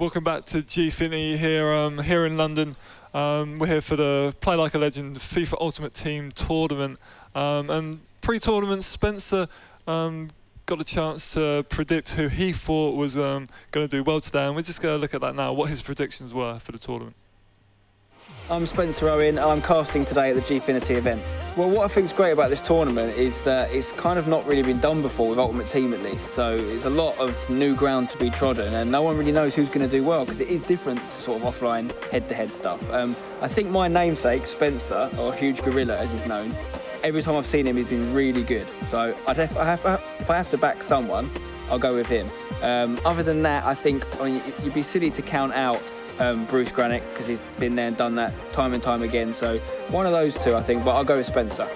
Welcome back to Gfinity here in London. We're here for the Play Like a Legend FIFA Ultimate Team tournament. And pre-tournament, Spencer got a chance to predict who he thought was going to do well today. And we're just going to look at that now, what his predictions were for the tournament. I'm Spencer Owen. I'm casting today at the Gfinity event. Well, what I think is great about this tournament is that it's kind of not really been done before, with Ultimate Team at least. So it's a lot of new ground to be trodden, and no one really knows who's going to do well because it is different to sort of offline head-to-head stuff. I think my namesake, Spencer, or Huge Gorilla as he's known, every time I've seen him, he's been really good. So if I have to back someone, I'll go with him. Other than that, I think you'd be silly to count out Bruce Granick because he's been there and done that time and time again. So one of those two, I think, but I'll go with Spencer.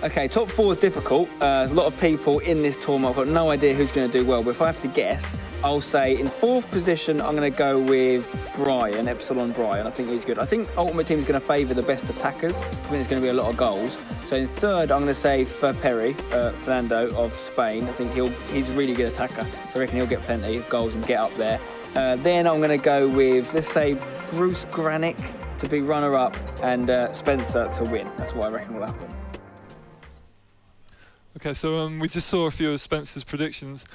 Okay, top four is difficult. There's a lot of people in this tournament. I've got no idea who's going to do well, but if I have to guess, I'll say in fourth position, I'm going to go with Brian, Epsilon Brian. I think he's good. I think Ultimate Team is going to favour the best attackers. I think there's going to be a lot of goals. So in third, I'm going to say Fernando of Spain. I think he's a really good attacker. So I reckon he'll get plenty of goals and get up there. Then I'm going to go with, let's say, Bruce Granick to be runner-up and Spencer to win. That's what I reckon will happen. Okay, so we just saw a few of Spencer's predictions.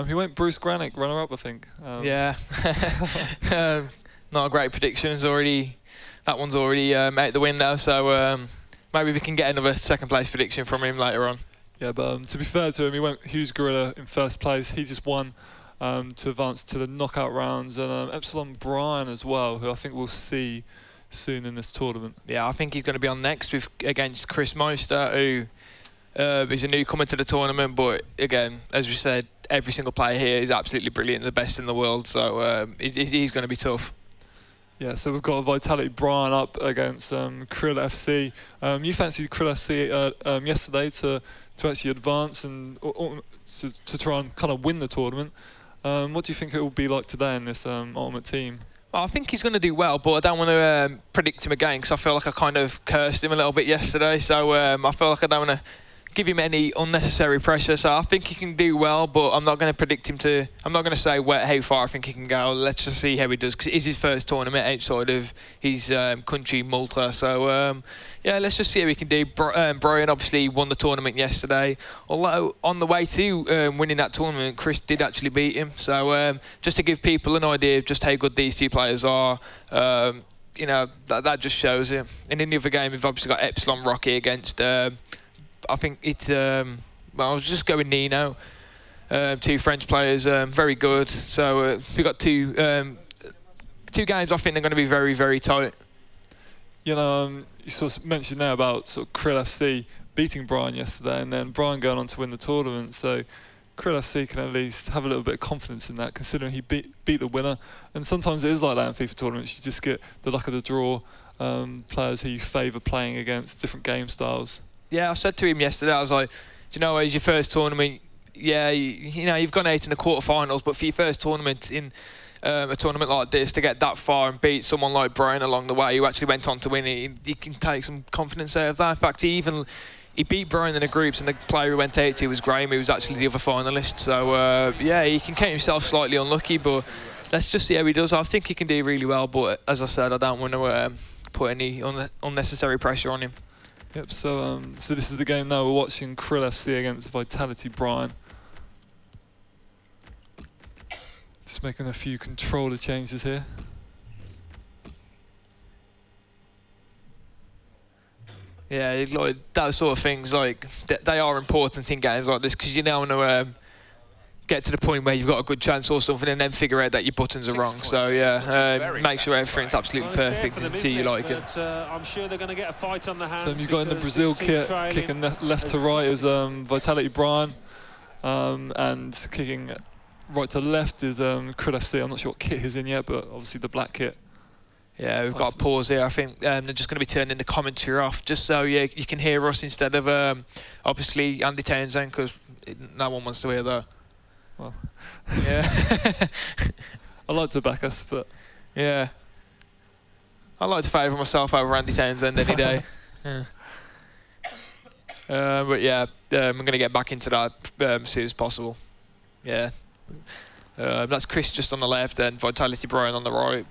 He went Bruce Granick, runner-up, I think. Yeah, not a great prediction. That one's already out the window, so maybe we can get another second-place prediction from him later on. Yeah, but to be fair to him, he went Huge Gorilla in first place. He just won to advance to the knockout rounds, and Epsilon Brian as well, who I think we'll see soon in this tournament. Yeah, I think he's going to be on next against Chris Meister, who is a newcomer to the tournament, but again, as we said, every single player here is absolutely brilliant, the best in the world, so he's going to be tough. Yeah, so we've got Vitality Brian up against ChRiLFC. You fancied ChRiLFC yesterday to actually advance and to try and kind of win the tournament. What do you think it will be like today in this Ultimate Team? Well, I think he's going to do well, but I don't want to predict him again because I feel like I kind of cursed him a little bit yesterday, so I feel like I don't want to give him any unnecessary pressure. So I think he can do well, but I'm not going to predict him to. I'm not going to say how far I think he can go. Let's just see how he does, because it is his first tournament outside of his country, Malta. So yeah, let's just see how he can do. Brian obviously won the tournament yesterday, although on the way to winning that tournament, Chris did actually beat him. So just to give people an idea of just how good these two players are. You know, that just shows it. And in the other game, we've obviously got Epsilon Rocky against. I think it's, well, I was just going Nino, two French players, very good. So we've got two games. I think they're going to be very, very tight. You know, you sort of mentioned there about sort of ChRiLFC beating Brian yesterday, and then Brian going on to win the tournament. So ChRiLFC can at least have a little bit of confidence in that, considering he beat the winner. And sometimes it is like that in FIFA tournaments. You just get the luck of the draw, players who you favour playing against, different game styles. Yeah, I said to him yesterday, I was like, do you know, it's your first tournament. Yeah, you know, you've gone out in the quarterfinals, but for your first tournament in a tournament like this, to get that far and beat someone like Brian along the way, who actually went on to win it, you can take some confidence out of that. In fact, he beat Brian in the groups, and the player who went out to was Graham, who was actually the other finalist. So yeah, he can count himself slightly unlucky, but let's just see how he does. I think he can do really well, but as I said, I don't want to put any unnecessary pressure on him. Yep, so this is the game now. We're watching ChRiLFC against Vitality Brian. Just making a few controller changes here. Yeah, like those sort of things, like they are important in games like this, because you now want to get to the point where you've got a good chance or something, and then figure out that your buttons are wrong. So yeah, make sure everything's absolutely perfect until you like it. I'm sure they're going to get a fight on the hands. So you've got in the Brazil kit, kicking left to right is Vitality Brian, and kicking right to left is ChRiLFC. I'm not sure what kit he's in yet, but obviously the black kit. Yeah, we've got a pause here. I think they're just going to be turning the commentary off, just so you can hear us instead of obviously Andy Townsend, because no one wants to hear that. Well, yeah. I like to back us, but yeah, I like to favour myself over Andy Townsend any day. Yeah. But yeah, I'm going to get back into that as soon as possible. Yeah, That's Chris just on the left and Vitality Brian on the right.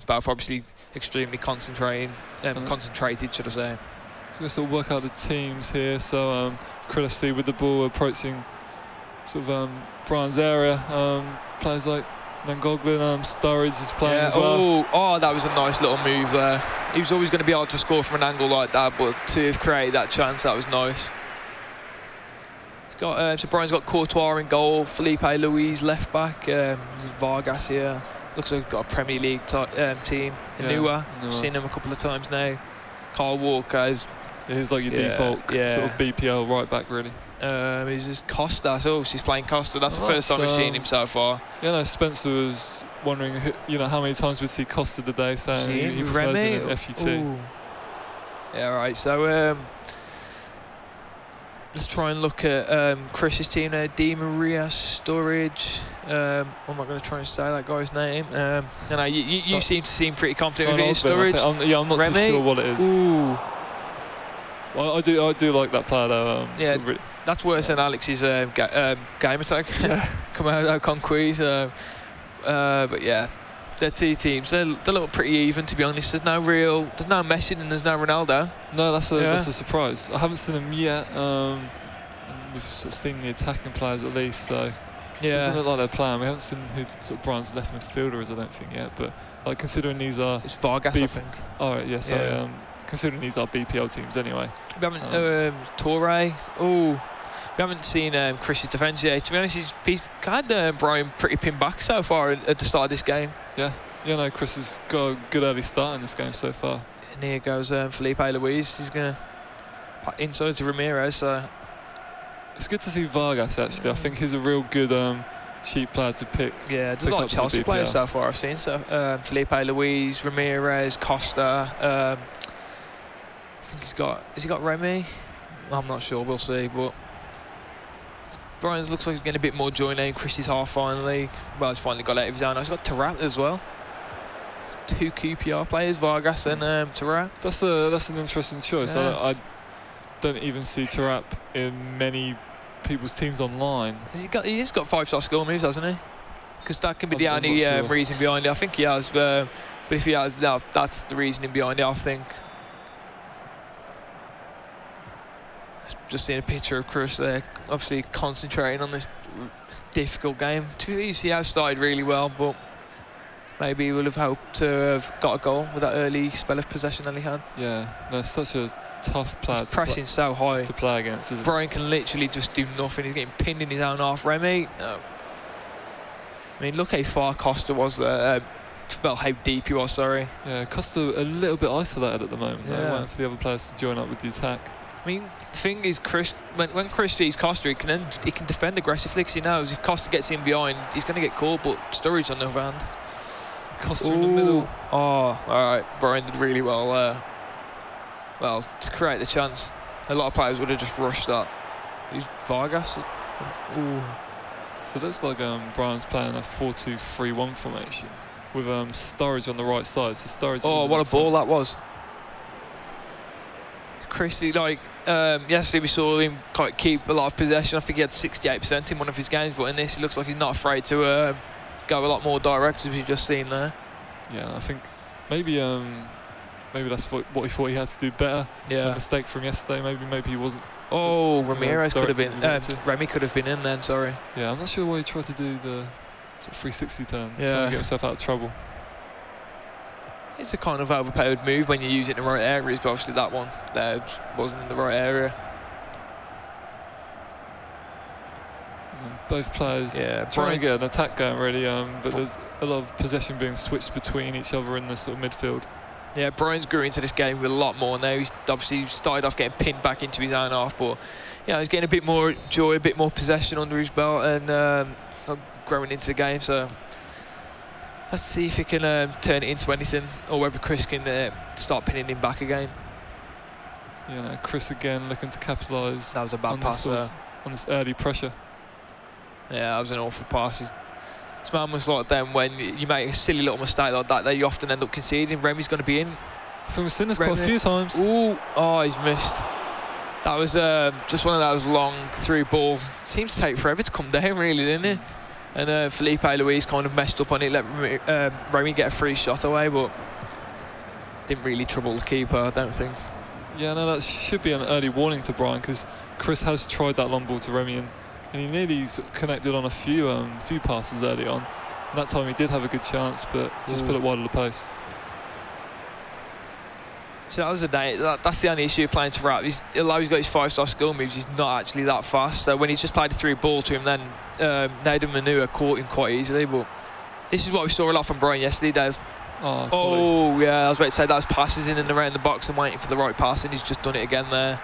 Both obviously extremely concentrated, should I say. So we'll sort of work out the teams here. So ChRiLFC with the ball approaching sort of Brian's area. Players like Nangoglin, Sturridge is playing as well. Oh, that was a nice little move there. He was always going to be able to score from an angle like that, but to have created that chance, that was nice. He's got, so Brian's got Courtois in goal, Felipe Luis left back, there's Vargas here. Looks like we've got a Premier League team. Nino, seen him a couple of times now. Kyle Walker is... He's like your default sort of BPL right back, really. He's just Costa. So she's playing Costa. That's the first time we've seen him so far. Yeah, no, Spencer was wondering, how many times we'd see Costa today, saying he prefers it in FUT. Ooh. Yeah, right. So let's try and look at Chris's team there. Di Maria, Sturridge. I'm not going to try and say that guy's name. You seem pretty confident with your Sturridge. I'm not too sure what it is. Ooh. Well, I do like that player though. Yeah, that's worse than Alex's game attack. Come out conquests. But yeah, they're two teams. They look pretty even, to be honest. There's no Messi and there's no Ronaldo. No, that's a surprise. I haven't seen them yet. We've sort of seen the attacking players at least, so it doesn't look like they're playing. We haven't seen who sort of Brian's left midfielder is, I don't think, yet. But like considering these are... It's Vargas, I think. Oh, right, yeah, sorry. Considering these are BPL teams anyway. We haven't Torre. We haven't seen Chris's defence yet. To be honest, he's had Brian pretty pinned back so far at the start of this game. Yeah, no, Chris has got a good early start in this game so far. And here goes Felipe Luis. He's going to inside to Ramirez. So. It's good to see Vargas actually. I think he's a real good cheap player to pick. Yeah, there's a lot of Chelsea players so far I've seen. So Felipe Luis, Ramirez, Costa. Has he got Remy? I'm not sure, we'll see, but Brian looks like he's getting a bit more joy now in Chris's half finally. Well, he's finally got out of his own. He's got Tarat as well. Two QPR players, Vargas and Tarat. That's an interesting choice. Yeah. I don't even see Tarat in many people's teams online. He's got 5-star skill moves, hasn't he? Because that can be the only reason behind it. I think he has, but if he has, that's the reasoning behind it, I think. Just seeing a picture of Chris there, obviously concentrating on this difficult game. He has started really well, but maybe he would have hoped to have got a goal with that early spell of possession that he had. Yeah, that's such a tough player. He's pressing so high to play against. Isn't Brian can literally just do nothing. He's getting pinned in his own half. Remy, no. I mean, look how far Costa was there. Well, how deep he was. Sorry. Yeah, Costa a little bit isolated at the moment. Yeah. Waiting for the other players to join up with the attack. I mean, the thing is, Chris, when Chris sees Costa, he can defend aggressively because he knows if Costa gets in behind, he's going to get caught. But Sturridge on the other hand. Costa in the middle. Oh, all right. Brian did really well there. Well, to create the chance, a lot of players would have just rushed that. Who's Vargas? Ooh. So it looks like Brian's playing a 4-2-3-1 formation with Sturridge on the right side. So Sturridge. What a ball that was! Christie, yesterday we saw him keep a lot of possession. I think he had 68% in one of his games, but in this he looks like he's not afraid to go a lot more direct, as we've just seen there. Yeah, I think maybe that's what he thought he had to do better. Yeah. A mistake from yesterday. Maybe he wasn't. Oh, Ramirez could have been. Remy could have been in then. Sorry. Yeah, I'm not sure why he tried to do the sort of 360 turn. Yeah. Trying to get himself out of trouble. It's a kind of overpowered move when you use it in the right areas, but obviously that one there wasn't in the right area. Both players trying to get an attack going really, but there's a lot of possession being switched between each other in the sort of midfield. Yeah, Brian's grew into this game with a lot more now. He's obviously started off getting pinned back into his own half, but he's getting a bit more joy, a bit more possession under his belt, and growing into the game. So let's see if he can turn it into anything, or whether Chris can start pinning him back again. Chris again looking to capitalise. That was a bad pass on this early pressure. Yeah, that was an awful pass. It's almost like then when you make a silly little mistake like that, you often end up conceding. Remy's going to be in. I think we've seen this quite a few times. Ooh, he's missed. That was just one of those long through balls. Seems to take forever to come down, really, didn't it? And Felipe Luis kind of messed up on it, let Remy get a free shot away, but didn't really trouble the keeper, I don't think. Yeah, no, that should be an early warning to Brian, because Chris has tried that long ball to Remy, and he nearly connected on a few passes early on. And that time he did have a good chance, but just put it wide of the post. So that was the day. That's the only issue of playing to Rap. Although he's got his 5-star skill moves, he's not actually that fast. So when he's just played a through ball to him, then Naden Manua caught him quite easily. But this is what we saw a lot from Brian yesterday, Dave. Oh, yeah, I was about to say that was passes in and around the box and waiting for the right pass, and he's just done it again there.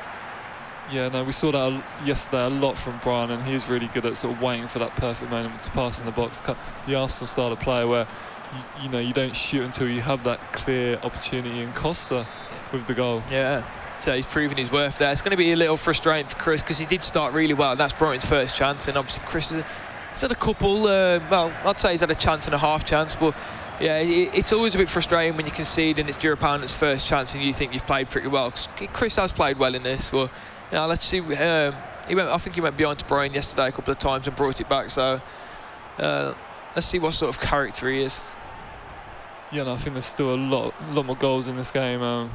Yeah, no, we saw that yesterday a lot from Brian, and he's really good at sort of waiting for that perfect moment to pass in the box. The Arsenal style of player where you know, you don't shoot until you have that clear opportunity, and Costa with the goal. Yeah, so he's proven his worth there. It's going to be a little frustrating for Chris, because he did start really well, and that's Brighton's first chance, and obviously Chris has had a couple, well, I'd say he's had a chance and a half chance, but yeah, it's always a bit frustrating when you concede and it's your opponent's first chance and you think you've played pretty well. Chris has played well in this, but you know, let's see. I think he went behind to Brian yesterday a couple of times and brought it back, so let's see what sort of character he is. Yeah, no, I think there's still a lot more goals in this game.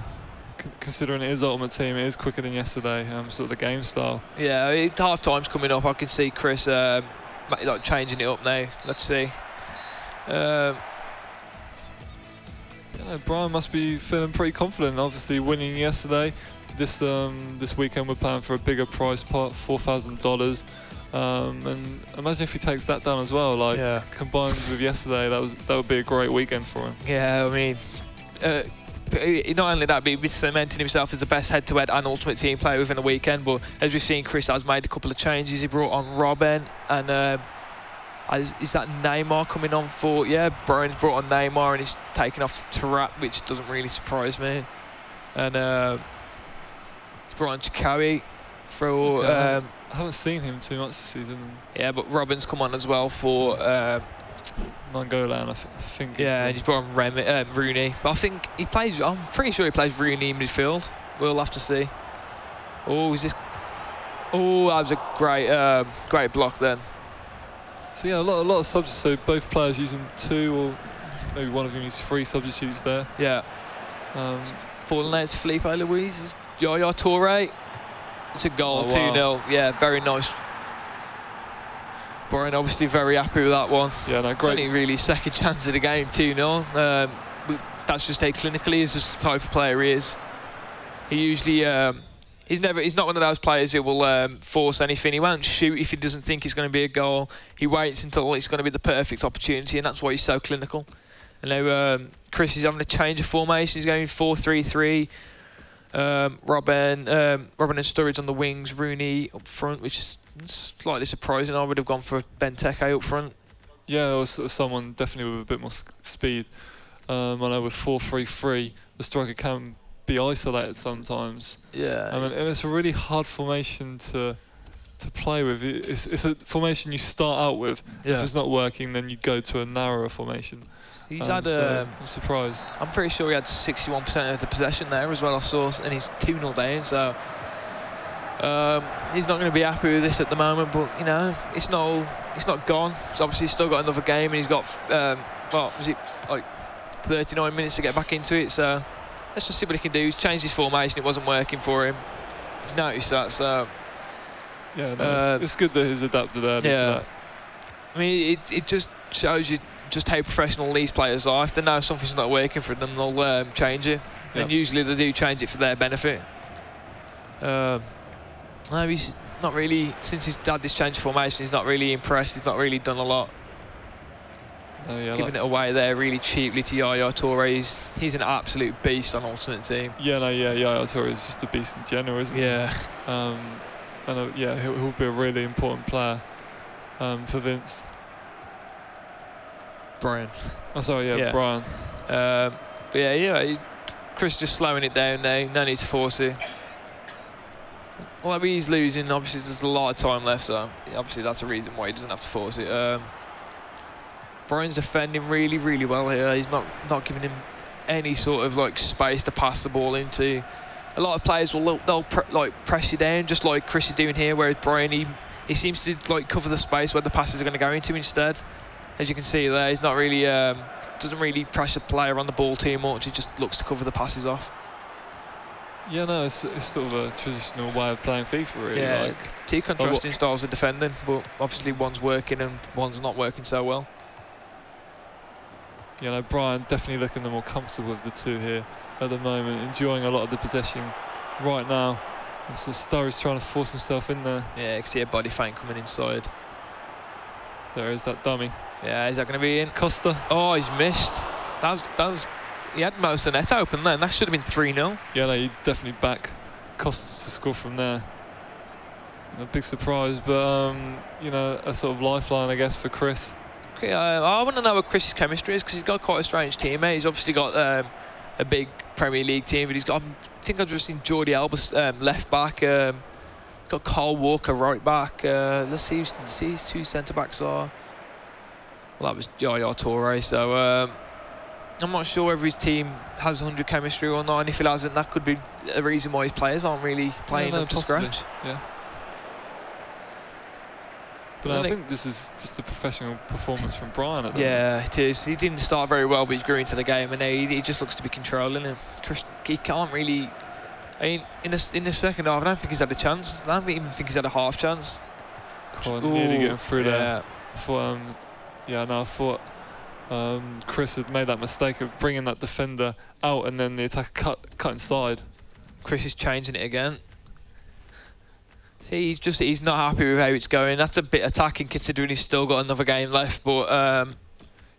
Considering it is Ultimate Team, it is quicker than yesterday, sort of the game style. Yeah, half time's coming up. I can see Chris like changing it up now. Let's see. You know, Brian must be feeling pretty confident. Obviously, winning yesterday. This weekend we're playing for a bigger prize pot, $4,000. And imagine if he takes that down as well. Like combined with yesterday, that would be a great weekend for him. Yeah, I mean, not only that, but he'd be cementing himself as the best head-to-head and Ultimate Team player within a weekend. But as we've seen, Chris has made a couple of changes. He brought on Robin, and is that Neymar coming on for? Yeah, Brian's brought on Neymar, and he's taken off Tarat, which doesn't really surprise me. And he's brought on Chikari for. I haven't seen him too much this season. Yeah, but Robin's come on as well for Nangolan, I think. Yeah, and he's brought on Rooney. But I think he plays. I'm pretty sure he plays Rooney in midfield. We'll have to see. Oh, is this? Oh, that was a great block then. So yeah, a lot of substitutes. So both players using 2, or maybe one of them uses 3 substitutes there. Yeah. Falling out to Felipe Luis. Yaya Toure. It's a goal, 2-0. Yeah, very nice. Brian obviously very happy with that one. Yeah, no, great. It's only really second chance of the game, 2-0. That's just how clinical he is, just the type of player he is. He usually, he's not one of those players who will force anything. He won't shoot if he doesn't think it's going to be a goal. He waits until it's going to be the perfect opportunity, and that's why he's so clinical. And now Chris is having a change of formation. He's going 4-3-3. Robin and Sturridge on the wings, Rooney up front, which is slightly surprising. I would have gone for Benteke up front. Yeah, or someone definitely with a bit more speed. I know with 4-3-3, the striker can be isolated sometimes. Yeah. And it's a really hard formation to play with. It's a formation you start out with. Yeah. If it's not working, then you go to a narrower formation. He's had I'm surprised. I'm pretty sure he had 61% of the possession there as well, I saw, and he's 2-0 down, so he's not going to be happy with this at the moment, but you know, it's not gone. So obviously he's still got another game, and he's got was it like 39 minutes to get back into it, so let's just see what he can do. He's changed his formation, it wasn't working for him. He's noticed that, so yeah, no, it's good that he's adapted early to that. I mean, it just shows you just how professional these players are. If they know something's not working for them, they'll change it. Yep. And usually they do change it for their benefit. No, he's not really, since he's had this change of formation, he's not really impressed. He's not really done a lot. Giving it away there really cheaply to Yaya Toure. He's an absolute beast on Ultimate Team. Yeah, no, yeah, Yaya Toure is just a beast in general, isn't he? Yeah. And yeah, he'll be a really important player for Vince. Brian. Oh, sorry, yeah. Brian. But yeah, Chris just slowing it down now. No need to force it. Well, he's losing. Obviously, there's a lot of time left, so obviously that's a reason why he doesn't have to force it. Brian's defending really, really well here. He's not giving him any sort of like space to pass the ball into. A lot of players will press you down, just like Chris is doing here, whereas Brian, he seems to like cover the space where the passes are going to go into instead. As you can see there, he's not really doesn't really pressure the player on the ball too much. He just looks to cover the passes off. Yeah, no, it's sort of a traditional way of playing FIFA, really. Yeah, like, two contrasting styles of defending, but obviously one's working and one's not working so well. You know, Brian definitely looking the more comfortable of the two here at the moment, enjoying a lot of the possession right now. And so Sturridge's trying to force himself in there. Yeah, you can see a body feint coming inside. There is that dummy. Yeah, is that going to be in? Costa. Oh, he's missed. That was. He had most of the net open then. That should have been 3-0. Yeah, no, you definitely back Costa to score from there. A big surprise, but you know, a sort of lifeline, I guess, for Chris. Okay, I want to know what Chris's chemistry is, because he's got quite a strange teammate. He's obviously got a big Premier League team, but he's got. I think I've just seen Jordi Alba left back. Got Kyle Walker right back. Let's see who his two centre backs are. Well, that was Yaya Toure. So. I'm not sure whether his team has 100 chemistry or not, and if he hasn't, that could be a reason why his players aren't really playing up to scratch. Yeah. But I think this is just a professional performance from Brian at the moment. It is. He didn't start very well, but he grew into the game, and he just looks to be controlling him. He can't really. I mean, in the second half, I don't think he's had a chance. I don't even think he's had a half chance. Nearly getting through there. I thought, I thought. Chris had made that mistake of bringing that defender out, and then the attacker cut inside. Chris is changing it again. See, he's not happy with how it's going. That's a bit attacking, considering he's still got another game left. But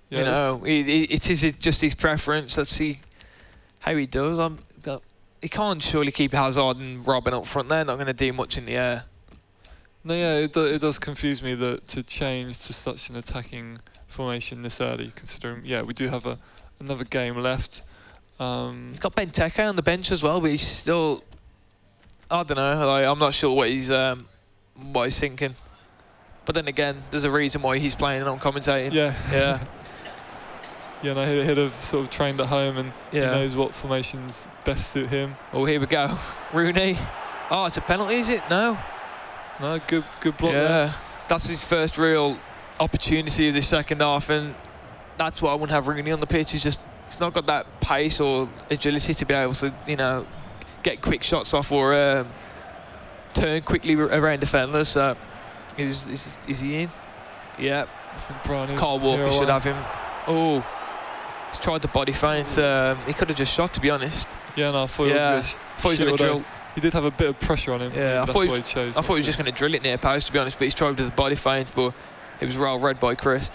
you know, it is just his preference. Let's see how he does. He can't surely keep Hazard and Robin up front. They're not going to do much in the air. No, yeah, it does confuse me that to change to such an attacking formation this early, considering we do have another game left. He's got Benteke on the bench as well, but he's still, I don't know, like, I'm not sure what he's thinking. But then again, there's a reason why he's playing and I'm commentating. Yeah. Yeah, no, he'd have sort of trained at home, and he knows what formations best suit him. Oh, here we go. Rooney. Oh, it's a penalty, is it? No, good block there. That's his first real opportunity of the second half, and that's what I wouldn't have Rooney on the pitch. He's not got that pace or agility to be able to, you know, get quick shots off or turn quickly around defenders. So is he in? Yeah. I think Brian Kyle Walker should have him. Oh, he's tried the body feint. He could have just shot, to be honest. Yeah, no, I thought he was going to drill. He did have a bit of pressure on him. Yeah, I thought he was just going to drill it near post, to be honest, but he's tried with the body feint, but it was well read by Chris.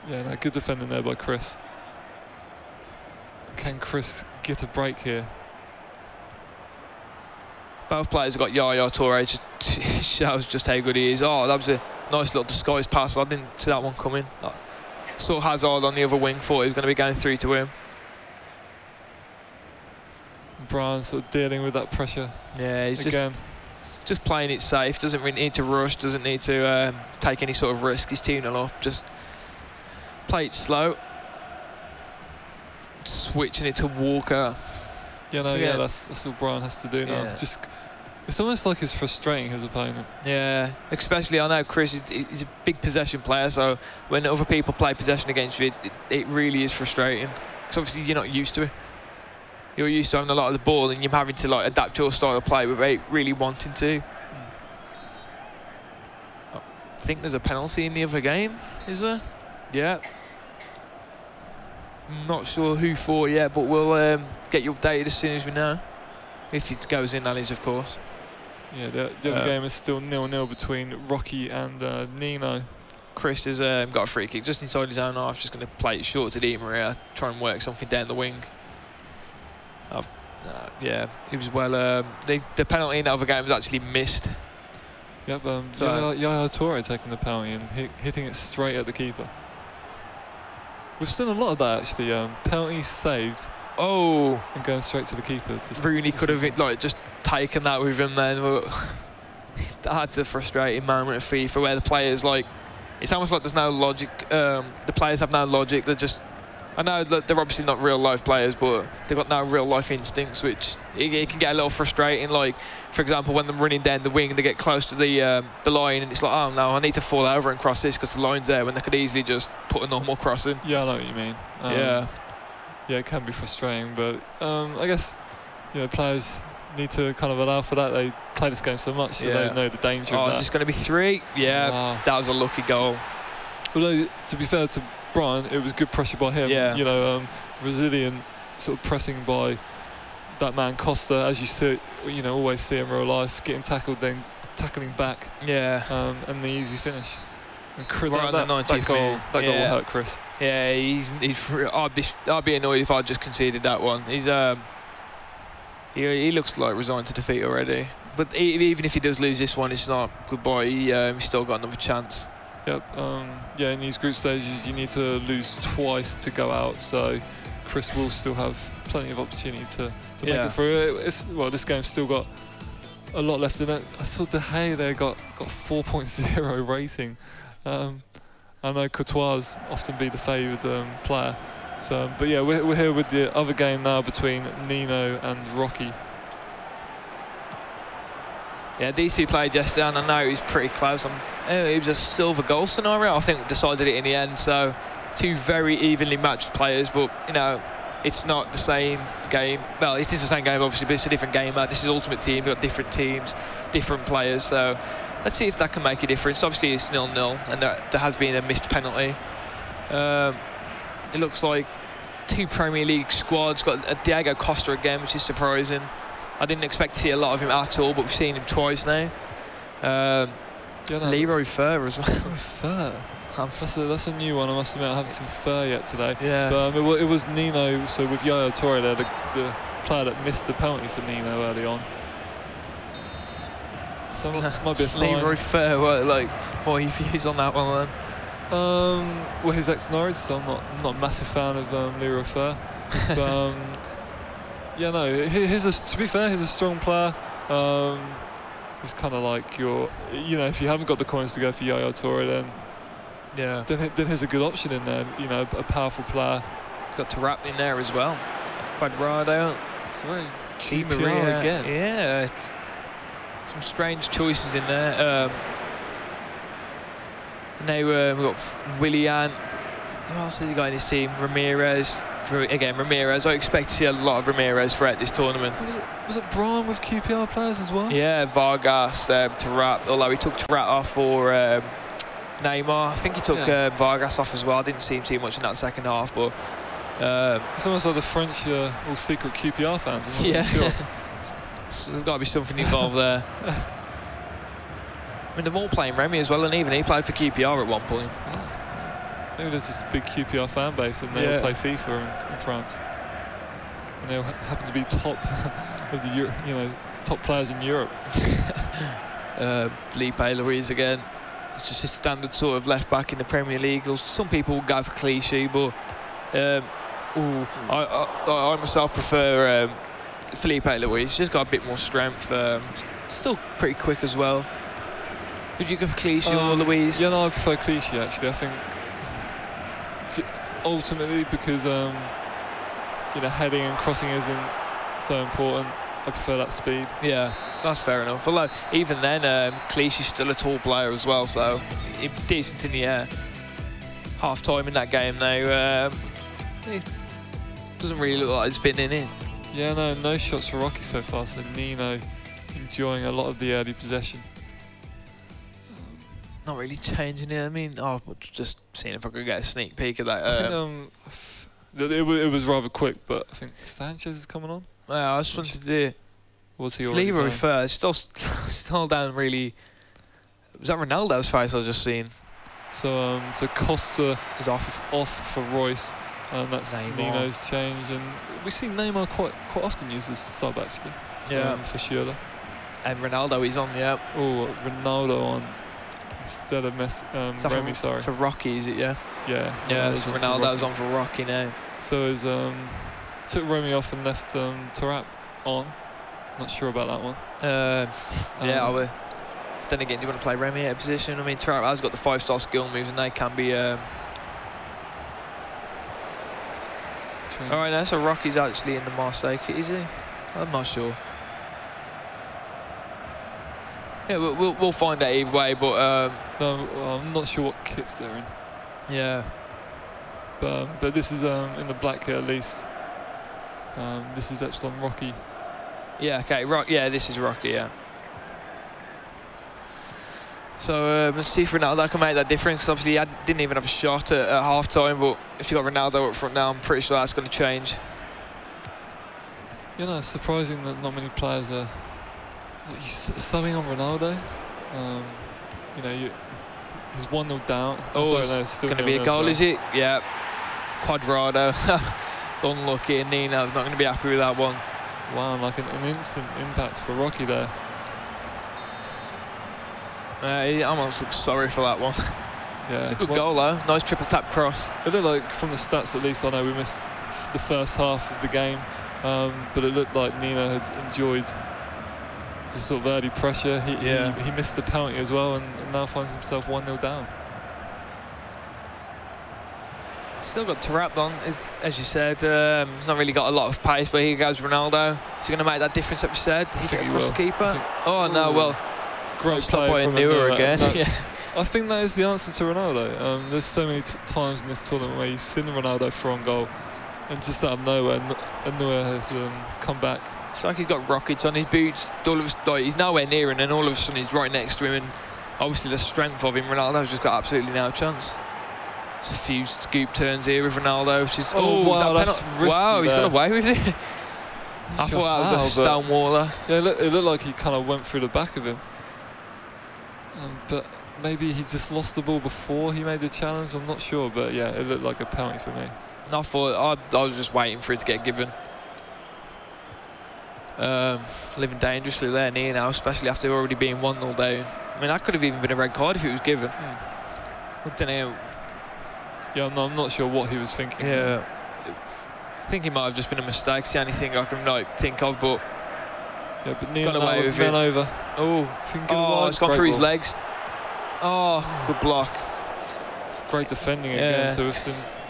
Yeah, no, good defending there by Chris. Can Chris get a break here? Both players have got Yaya Toure. Shows just how good he is. Oh, that was a nice little disguised pass. I didn't see that one coming. I saw Hazard on the other wing, thought he was going to be going through to him. Brian sort of dealing with that pressure. Yeah, he's again. Just playing it safe. Doesn't really need to rush. Doesn't need to take any sort of risk. He's 2-0 up. Just play it slow. Switching it to Walker. Yeah, that's all Brian has to do now. It's almost like he's frustrating his opponent. Yeah, especially I know Chris is a big possession player, so when other people play possession against you, it really is frustrating. Because obviously you're not used to it. You're used to having a lot of the ball, and you're having to like adapt your style of play without really wanting to. I think there's a penalty in the other game, is there? Yeah. Not sure who for yet, but we'll get you updated as soon as we know. If it goes in, that is, of course. Yeah, the other game is still 0-0 between Rocky and Nino. Chris has got a free kick just inside his own half. Just going to play it short to Di Maria, try and work something down the wing. Yeah, it was well. The penalty in the other game was actually missed. Yep, Yaya Toure taking the penalty and hitting it straight at the keeper. We've seen a lot of that actually. Penalties saved. Oh, and going straight to the keeper. Rooney could have like just taken that with him then, but that's a frustrating moment of FIFA where the players like, it's almost like there's no logic. The players have no logic. They're just I know that they're obviously not real-life players, but they've got no real-life instincts, which it can get a little frustrating. Like, for example, when they're running down the wing, they get close to the line, and it's like, oh no, I need to fall over and cross this because the line's there, when they could easily just put a normal cross in. Yeah, I know what you mean. Yeah, it can be frustrating, but I guess players need to kind of allow for that. They play this game so much, so they know the danger of that. Is this going to be 3? Yeah, that was a lucky goal. Although, to be fair to Brian, it was good pressure by him. Yeah. Resilient sort of pressing by that man Costa, as you see, always see in real life, getting tackled, then tackling back. Yeah. And the easy finish. And right on the 90th minute. That goal will hurt Chris. Yeah, I'd be annoyed if I just conceded that one. He looks like resigned to defeat already. But even if he does lose this one, it's not goodbye. He's still got another chance. Yep. In these group stages, you need to lose twice to go out. So Chris will still have plenty of opportunity to make it through. This game's still got a lot left in it. I saw De Gea there got 4.0 rating. I know Courtois often be the favoured player. So, but yeah, we're here with the other game now between Nino and Rocky. Yeah, these two played yesterday, and I know it was pretty close. It was a silver goal scenario. I think we decided it in the end. So, two very evenly matched players, but it's not the same game. Well, it is the same game, obviously, but it's a different game. This is Ultimate Team. We've got different teams, different players. So, let's see if that can make a difference. Obviously, it's 0-0, and there has been a missed penalty. It looks like two Premier League squads. Got Diego Costa again, which is surprising. I didn't expect to see a lot of him at all, but we've seen him twice now. Leroy Fer as well. Fer? That's a new one, I must admit. I haven't seen Fer yet today. Yeah. But it was Nino, so with Yaya Toure there, the player that missed the penalty for Nino early on. So that might be a sign. Leroy Fer, what are your views on that one then? Well, he's ex-Norwich, so I'm not a massive fan of Leroy Fer. But to be fair, he's a strong player. He's kind of like if you haven't got the coins to go for Yaya Toure, then he's a good option in there. A powerful player. Got Tarap in there as well. Quadrado. It's very Maria again. Yeah, some strange choices in there. Now we've got Willian. Who else has he got in his team? Ramirez. Again, Ramirez. I expect to see a lot of Ramirez throughout this tournament. Was it Brian with QPR players as well? Yeah, Vargas, Tarap. Although he took Tarap off for Neymar. I think he took Vargas off as well. I didn't see him too much in that second half, but it's almost like the French all secret QPR fans. Yeah, sure. So there's got to be something involved there. I mean, they're all playing Remy as well, and even he played for QPR at one point. Yeah. Maybe there's this big QPR fan base, and they all play FIFA in France, and they all happen to be top of the top players in Europe. Felipe Luis again. It's just a standard sort of left back in the Premier League. Some people will go for Clichy, but I myself prefer Felipe Luis. He's just got a bit more strength. Still pretty quick as well. Would you go for Clichy or Luis? Yeah, no, I prefer Clichy actually. I think ultimately because heading and crossing isn't so important. I prefer that speed. Yeah, that's fair enough. Although even then, Clichy's still a tall player as well, so decent in the air. Half time in that game now. It doesn't really look like it's been in it. Yeah, no shots for Rocky so far. So Nino enjoying a lot of the early possession. Not really changing it. I mean, just seeing if I could get a sneak peek of that. I think it was rather quick, but I think Sanchez is coming on. Yeah, I just wanted to. Was he already Leroy Fer still down really. Was that Ronaldo's face I was just seeing? So Costa is off for Royce, and that's Neymar. Nino's change, and we see Neymar quite often used as sub actually. Yeah. For Schürrle. And Ronaldo is on, yeah. Oh, Ronaldo on instead of Remy, sorry. For Rocky, is it? Yeah. Yeah. Yeah. So Ronaldo's on for Rocky now. So is took Remy off and left Tarap on. Not sure about that one. Yeah, I would. Then again, do you want to play Remy out of position? I mean, Tarap has got the 5-star skill moves, and they can be All right, now so Rocky's actually in the Marseille kit, is he? I'm not sure. Yeah, we'll find out either way, but no, I'm not sure what kits they're in. Yeah. But this is in the black kit at least. This is Epsilon Rocky. Yeah. Okay. Yeah, this is Rocky. Yeah. So let's see if Ronaldo can make that difference. Obviously, he didn't even have a shot at half time, but if you got Ronaldo up front now, I'm pretty sure that's going to change. You know, it's surprising that not many players are subbing on Ronaldo. You know, he's 1-0 down. Oh, sorry, no, it's still going to be a goal, sorry. is it? Yeah. Quadrado. It's unlucky, and Nino's not going to be happy with that one. Wow, like an instant impact for Rocky there. He almost looks sorry for that one. Yeah. It's a good goal though. Nice triple tap cross. It looked like, from the stats at least, I know we missed the first half of the game, but it looked like Nino had enjoyed the sort of early pressure. He missed the penalty as well, and now finds himself 1-0 down. Still got Tarap on, as you said. He's not really got a lot of pace, but here goes Ronaldo. Is he going to make that difference that we said? He's across the keeper. Oh no, well. Great play from Neuer again. Yeah. I think that is the answer to Ronaldo. There's so many times in this tournament where you've seen Ronaldo throw on goal, and just out of nowhere, Neuer has come back. It's like he's got rockets on his boots. He's nowhere near, and then all of a sudden he's right next to him. And obviously the strength of him, Ronaldo's just got absolutely no chance. There's a few scoop turns here with Ronaldo, which is wow, that's risky. Wow, he's got away with it. I thought that was a stone waller. Yeah, it looked like he kind of went through the back of him. But maybe he just lost the ball before he made the challenge. I'm not sure, but yeah, it looked like a penalty for me. I thought I was just waiting for it to get given. Living dangerously there, Nino, especially after already being 1-0 down. I mean, that could have even been a red card if it was given. I don't know. Yeah, I'm not sure what he was thinking. Yeah, I think it might have just been a mistake. It's the only thing I can think of, but. Yeah, but Nino got away with it. Over. It's gone through his legs. Oh, good block. It's great defending again. So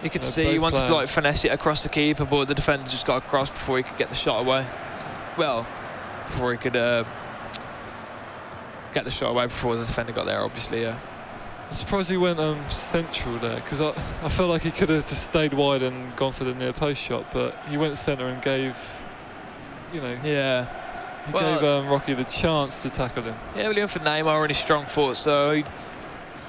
you could see he wanted to finesse it across the keeper, but the defender just got across before he could get the shot away. Well, before he could get the shot away before the defender got there, obviously. Yeah. I'm surprised he went central there, because I felt like he could have just stayed wide and gone for the near post shot, but he went centre and gave, you know. Yeah. He gave Rocky the chance to tackle him. Yeah, well, he went for Neymar on his strong foot, so he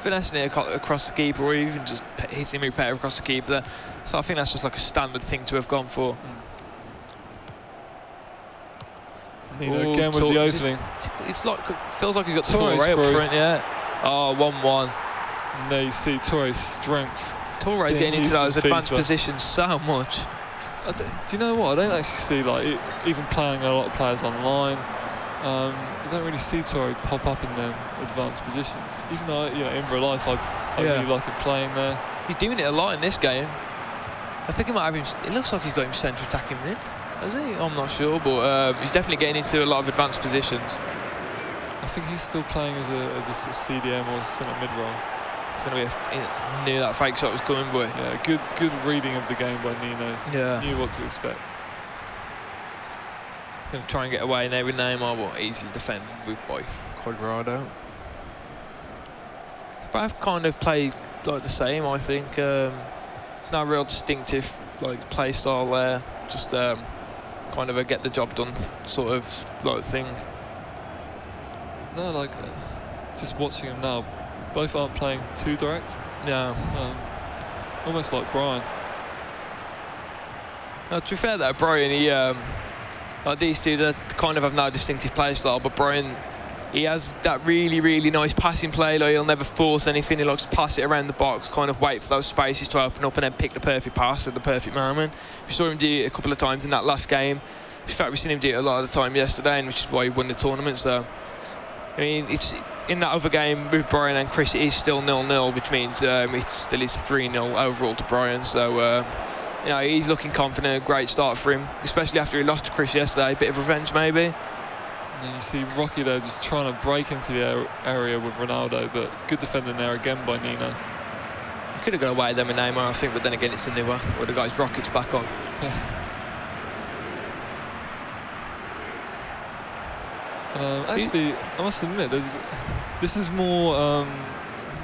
finessing it across the keeper, or even just hitting him repair across the keeper there. So I think that's just like a standard thing to have gone for. Nino again with the opening. It's like, feels like he's got Torre up front, yeah. Oh, 1-1. And there you see Torre's strength. Torre's getting into those advanced positions so much. Do you know what? I don't actually see, like, even playing a lot of players online, you don't really see Torre pop up in them advanced positions. Even though, you know, in real life, I really like him playing there. He's doing it a lot in this game. I think he might have him. It looks like he's got him centre attacking in. Has he? I'm not sure, but he's definitely getting into a lot of advanced positions. I think he's still playing as a sort of CDM or centre mid role. Going to be knew that fake shot was coming, but yeah, good reading of the game by Nino. Yeah, knew what to expect. Going to try and get away there with Neymar, but easily defended by Quadrado. Both kind of played like the same, I think. It's no real distinctive like play style there. Just kind of a get the job done sort of like thing. No, like just watching him now. Both aren't playing too direct. Yeah. Almost like Brian. Now, to be fair though, Brian, he like these two, they kind of have no distinctive play style, but Brian, he has that really nice passing play. Like, he'll never force anything. He likes to pass it around the box, kind of wait for those spaces to open up and then pick the perfect pass at the perfect moment. We saw him do it a couple of times in that last game. In fact, we've seen him do it a lot of the time yesterday, and which is why he won the tournament. So, I mean, it's in that other game with Brian and Chris, it is still 0-0, which means it still is 3-0 overall to Brian. So, you know, he's looking confident. A great start for him, especially after he lost to Chris yesterday. A bit of revenge, maybe. And then you see Rocky there just trying to break into the area with Ronaldo, but good defending there again by Nino. Could have got away then with Nino, I think, but then again, it's the newer, where the guy's rockets back on. Yeah. Actually, I must admit, this is more of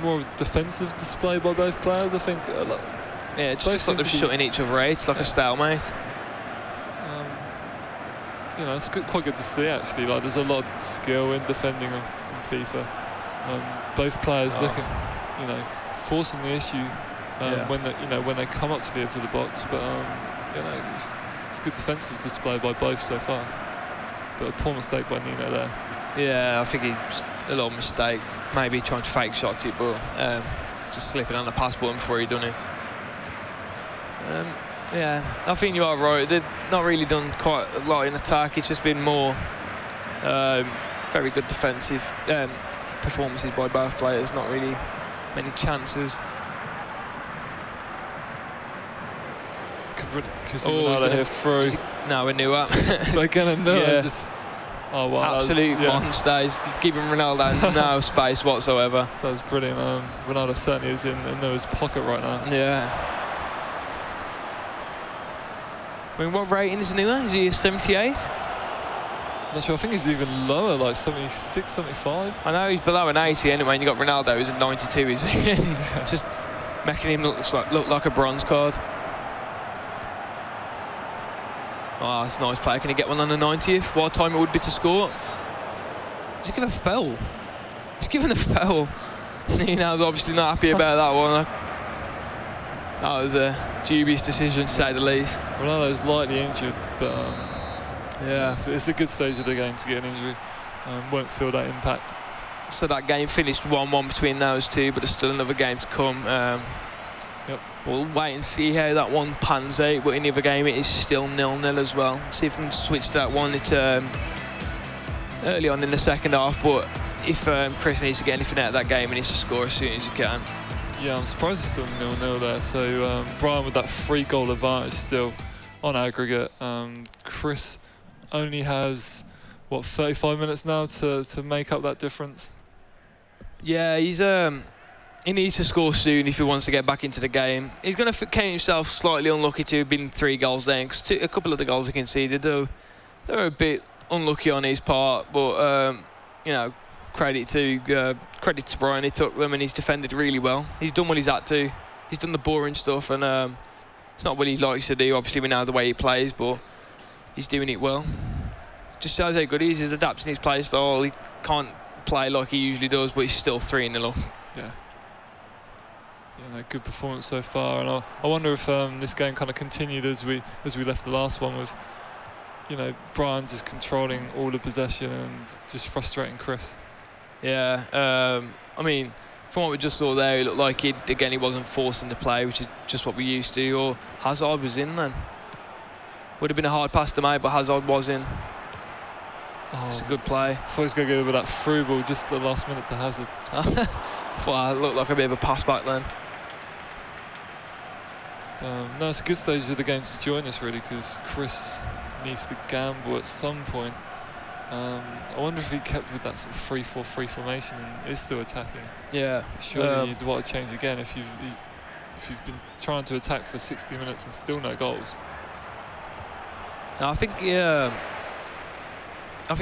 a defensive display by both players. I think. Yeah, it's just like they're shutting each other out. It's like a stalemate. You know, it's quite good to see actually. Like, there's a lot of skill in defending in FIFA. Both players looking, you know, forcing the issue when they come up to the edge of the box. But you know, it's good defensive display by both so far. But a poor mistake by Nino there. Yeah, I think he's a little mistake. Maybe trying to fake shot it, but just slipping on the pass button before he done it. Yeah, I think you are right. They've not really done quite a lot in attack. It's just been more very good defensive performances by both players. Not really many chances. Because here through. No, we knew that. But again, just. Oh, wow, absolute monster. He's giving Ronaldo no space whatsoever. That was brilliant. Ronaldo certainly is in Noah's pocket right now. Yeah. I mean, what rating is Nino? Is he a 78? Not sure. I think he's even lower, like 76, 75. I know he's below an 80 anyway, and you got Ronaldo who's a 92, is he? Yeah. Just making him look like a bronze card. Oh, that's a nice play. Can he get one on the 90th? What time it would be to score? Does he give a foul? He's given a foul. Nino's obviously not happy about that one. That was a dubious decision, to say the least. Ronaldo's lightly injured, but yeah, it's a good stage of the game to get an injury. Won't feel that impact. So that game finished 1-1 between those two, but there's still another game to come. Yep. We'll wait and see how that one pans out, but in the other game it is still 0-0 as well. See if we can switch to that one. It's early on in the second half, but if Chris needs to get anything out of that game, he needs to score as soon as he can. Yeah, I'm surprised it's still 0-0 there. So Brian with that 3-goal advantage still on aggregate. Chris only has, what, 35 minutes now to make up that difference? Yeah, he needs to score soon if he wants to get back into the game. He's going to count himself slightly unlucky to have been 3 goals down, because a couple of the goals he conceded, they were a bit unlucky on his part, but you know, credit to Brian. He took them and he's defended really well. He's done what he's had to. He's done the boring stuff, and it's not what he likes to do. Obviously, we know the way he plays, but he's doing it well. Just shows how good he is. He's adapting his play style. He can't play like he usually does, but he's still 3-0. Yeah. Yeah, no, good performance so far, and I wonder if this game kind of continued as we left the last one with, you know, Brian just controlling all the possession and just frustrating Chris. Yeah, I mean, from what we just saw there, it looked like he wasn't forcing the play, which is just what we used to. Or Hazard was in then. Would have been a hard pass to make, but Hazard was in. Oh, it's a good play. I thought he was going to go with that through ball just at the last minute to Hazard. Thought it looked like a bit of a pass back then. No, it's a good stage of the game to join us, really, because Chris needs to gamble at some point. I wonder if he kept with that sort of 3-4-3 formation and is still attacking. Yeah. Surely you'd want to change again if you've been trying to attack for 60 minutes and still no goals. I think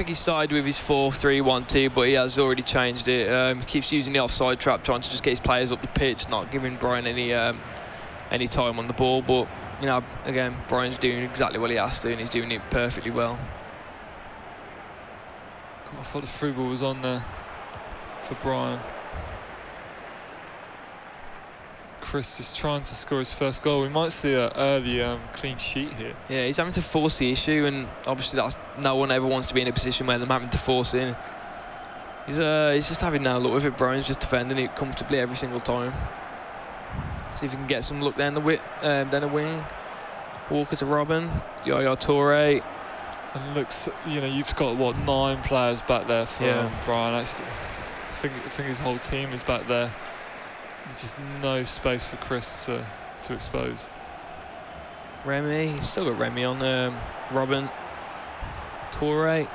he started with his 4-3-1-2, but he has already changed it. He keeps using the offside trap, trying to just get his players up the pitch, not giving Brian any time on the ball. But you know, again, Brian's doing exactly what he has to, and he's doing it perfectly well. God, I thought the through ball was on there for Brian. Chris just trying to score his first goal. We might see an early clean sheet here. Yeah, he's having to force the issue, and obviously no one ever wants to be in a position where they're having to force it. He's just having no luck with it. Brian's just defending it comfortably every single time. See if he can get some luck down the wing. Walker to Robin. Yaya Toure. And looks, you know, you've got what, 9 players back there for Brian. Actually, I think his whole team is back there. Just no space for Chris to expose. Remy, he's still got Remy on. Robin, Toure,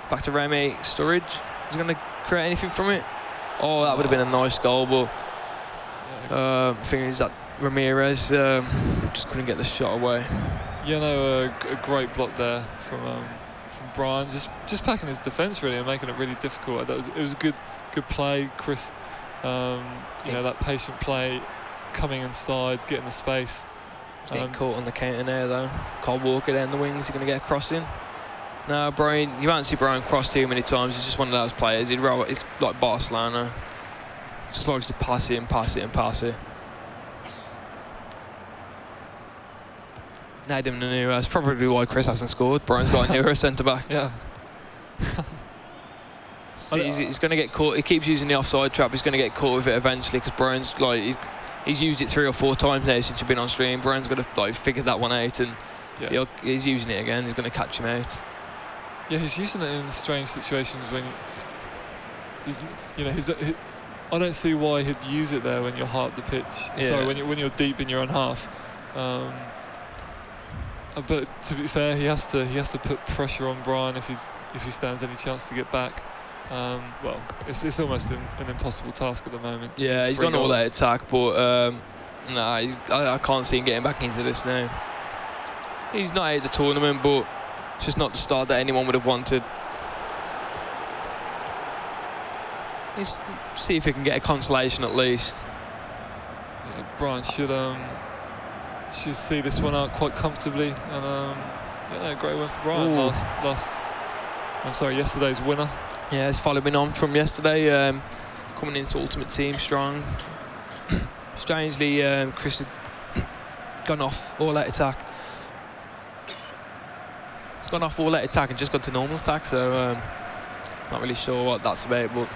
back to Remy. Sturridge, is he going to create anything from it? Oh, that would have been a nice goal, but I think it's that Ramirez just couldn't get the shot away. You know, a great block there from Brian, just packing his defence really and making it really difficult. It was a good play, Chris. You know, that patient play, coming inside, getting the space. He's getting caught on the counter there though. Kyle Walker there in the wings. He's going to get a cross in. No, Brian, you won't see Brian cross too many times. He's just one of those players. He's like Barcelona. Just likes to pass it and pass it and pass it. Nadim Nino, that's probably why Chris hasn't scored. Brian's got a newer centre back. Yeah. He's going to get caught. He keeps using the offside trap. He's going to get caught with it eventually because Brian's like he's used it 3 or 4 times now since you've been on stream. Brian's got to like figure that one out, and he's using it again. He's going to catch him out. Yeah, he's using it in strange situations when you know I don't see why he'd use it there when you're high up the pitch. Yeah. Sorry, when you're deep in your own half. But to be fair, he has to put pressure on Brian if he stands any chance to get back. Well, it's almost an impossible task at the moment. Yeah, he's gone all that attack, but no, I can't see him getting back into this now. He's not out of the tournament, but it's just not the start that anyone would have wanted. Let's see if he can get a consolation at least. Yeah, Brian should see this one out quite comfortably, and great win for Brian. Yesterday's winner. Yeah, it's following on from yesterday, coming into Ultimate Team strong. Strangely, Chris had gone off all-out attack. He's gone off all-out attack and just gone to normal attack, so not really sure what that's about, but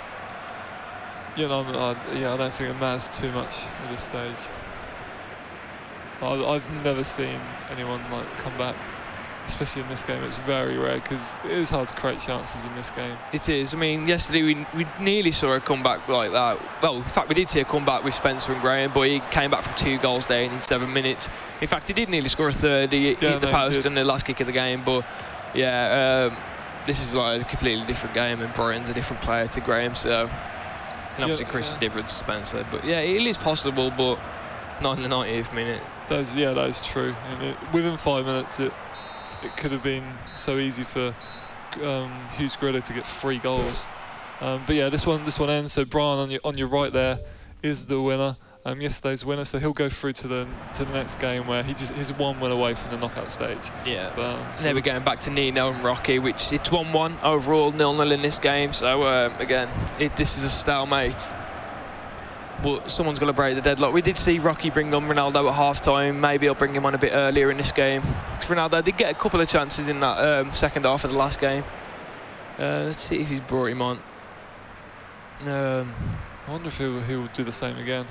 I don't think it matters too much at this stage. I've never seen anyone like come back, especially in this game. It's very rare because it is hard to create chances in this game. It is. I mean, yesterday we nearly saw a comeback like that. Well, in fact, we did see a comeback with Spencer and Graham, but he came back from 2 goals down in 7 minutes. In fact, he did nearly score a third. He hit the post in the last kick of the game, but yeah, this is like a completely different game, and Brian's a different player to Graham, so. And obviously Chris is different to Spencer, but yeah, it is possible, but not in the 90th minute. That is true. And within 5 minutes, it could have been so easy for Hughes Grillo to get 3 goals. But yeah, this one ends. So Brian on your right there is the winner. Yesterday's winner, so he'll go through to the next game where he's 1 win away from the knockout stage. Yeah. But, now we're going back to Nino and Rocky, which it's 1-1 overall, 0-0 in this game. So again, this is a stalemate. But someone's got to break the deadlock. We did see Rocky bring on Ronaldo at half-time. Maybe I'll bring him on a bit earlier in this game. Because Ronaldo did get a couple of chances in that second half of the last game. Let's see if he's brought him on. I wonder if he will do the same again.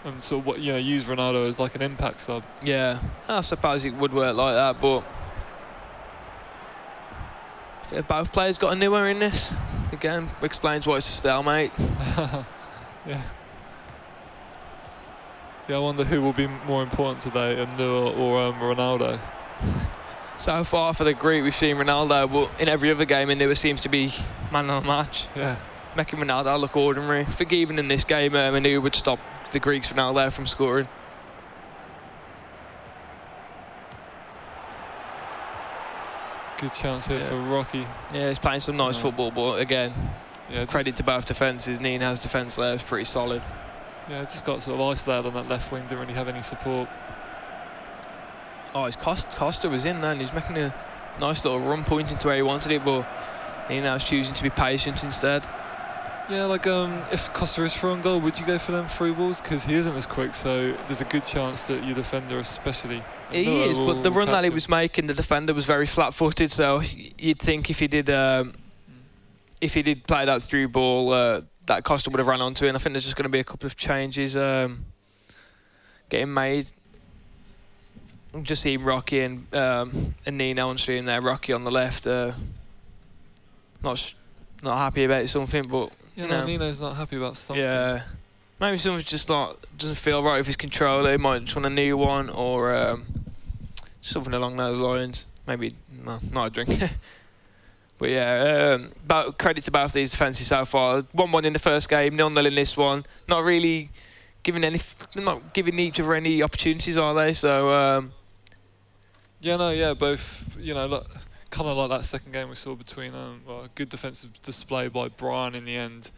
And so use Ronaldo as like an impact sub. Yeah, I suppose it would work like that, but I think both players got a newer in this. Again, explains why it's a stalemate. Yeah. Yeah, I wonder who will be more important today, a Nua or Ronaldo. So far for the group, we've seen Ronaldo, but in every other game, Nua seems to be man of the match. Yeah. Making Ronaldo look ordinary. I think even in this game, Nua would stop the Greeks Ronaldo from scoring. Good chance here for Rocky. Yeah, he's playing some nice football, but again, credit to both defences. Nino's defence there is pretty solid. Yeah, just got sort of isolated on that left wing, didn't really have any support. Oh, his Costa was in there, and he's making a nice little run pointing to where he wanted it, but Nino's choosing to be patient instead. Yeah, like if Costa is through on goal, would you go for them through balls? Because he isn't as quick, so there's a good chance that your defender, especially. He is, but the run that he was making, the defender was very flat-footed. So you'd think if he did play that through ball, that Costa would have ran onto it. And I think there's just going to be a couple of changes getting made. I'm just seeing Rocky and Nino on stream there. Rocky on the left, not happy about something, but. You know, Nino's not happy about something. Yeah, maybe something's just doesn't feel right with his controller. He might just want a new one, or something along those lines. Maybe not a drink. But yeah, credit to both these defences so far. 1-1 in the first game, 0-0 in this one. Not really giving each other any opportunities, are they? So yeah, both. You know, kind of like that second game we saw between well, a good defensive display by Brian in the end.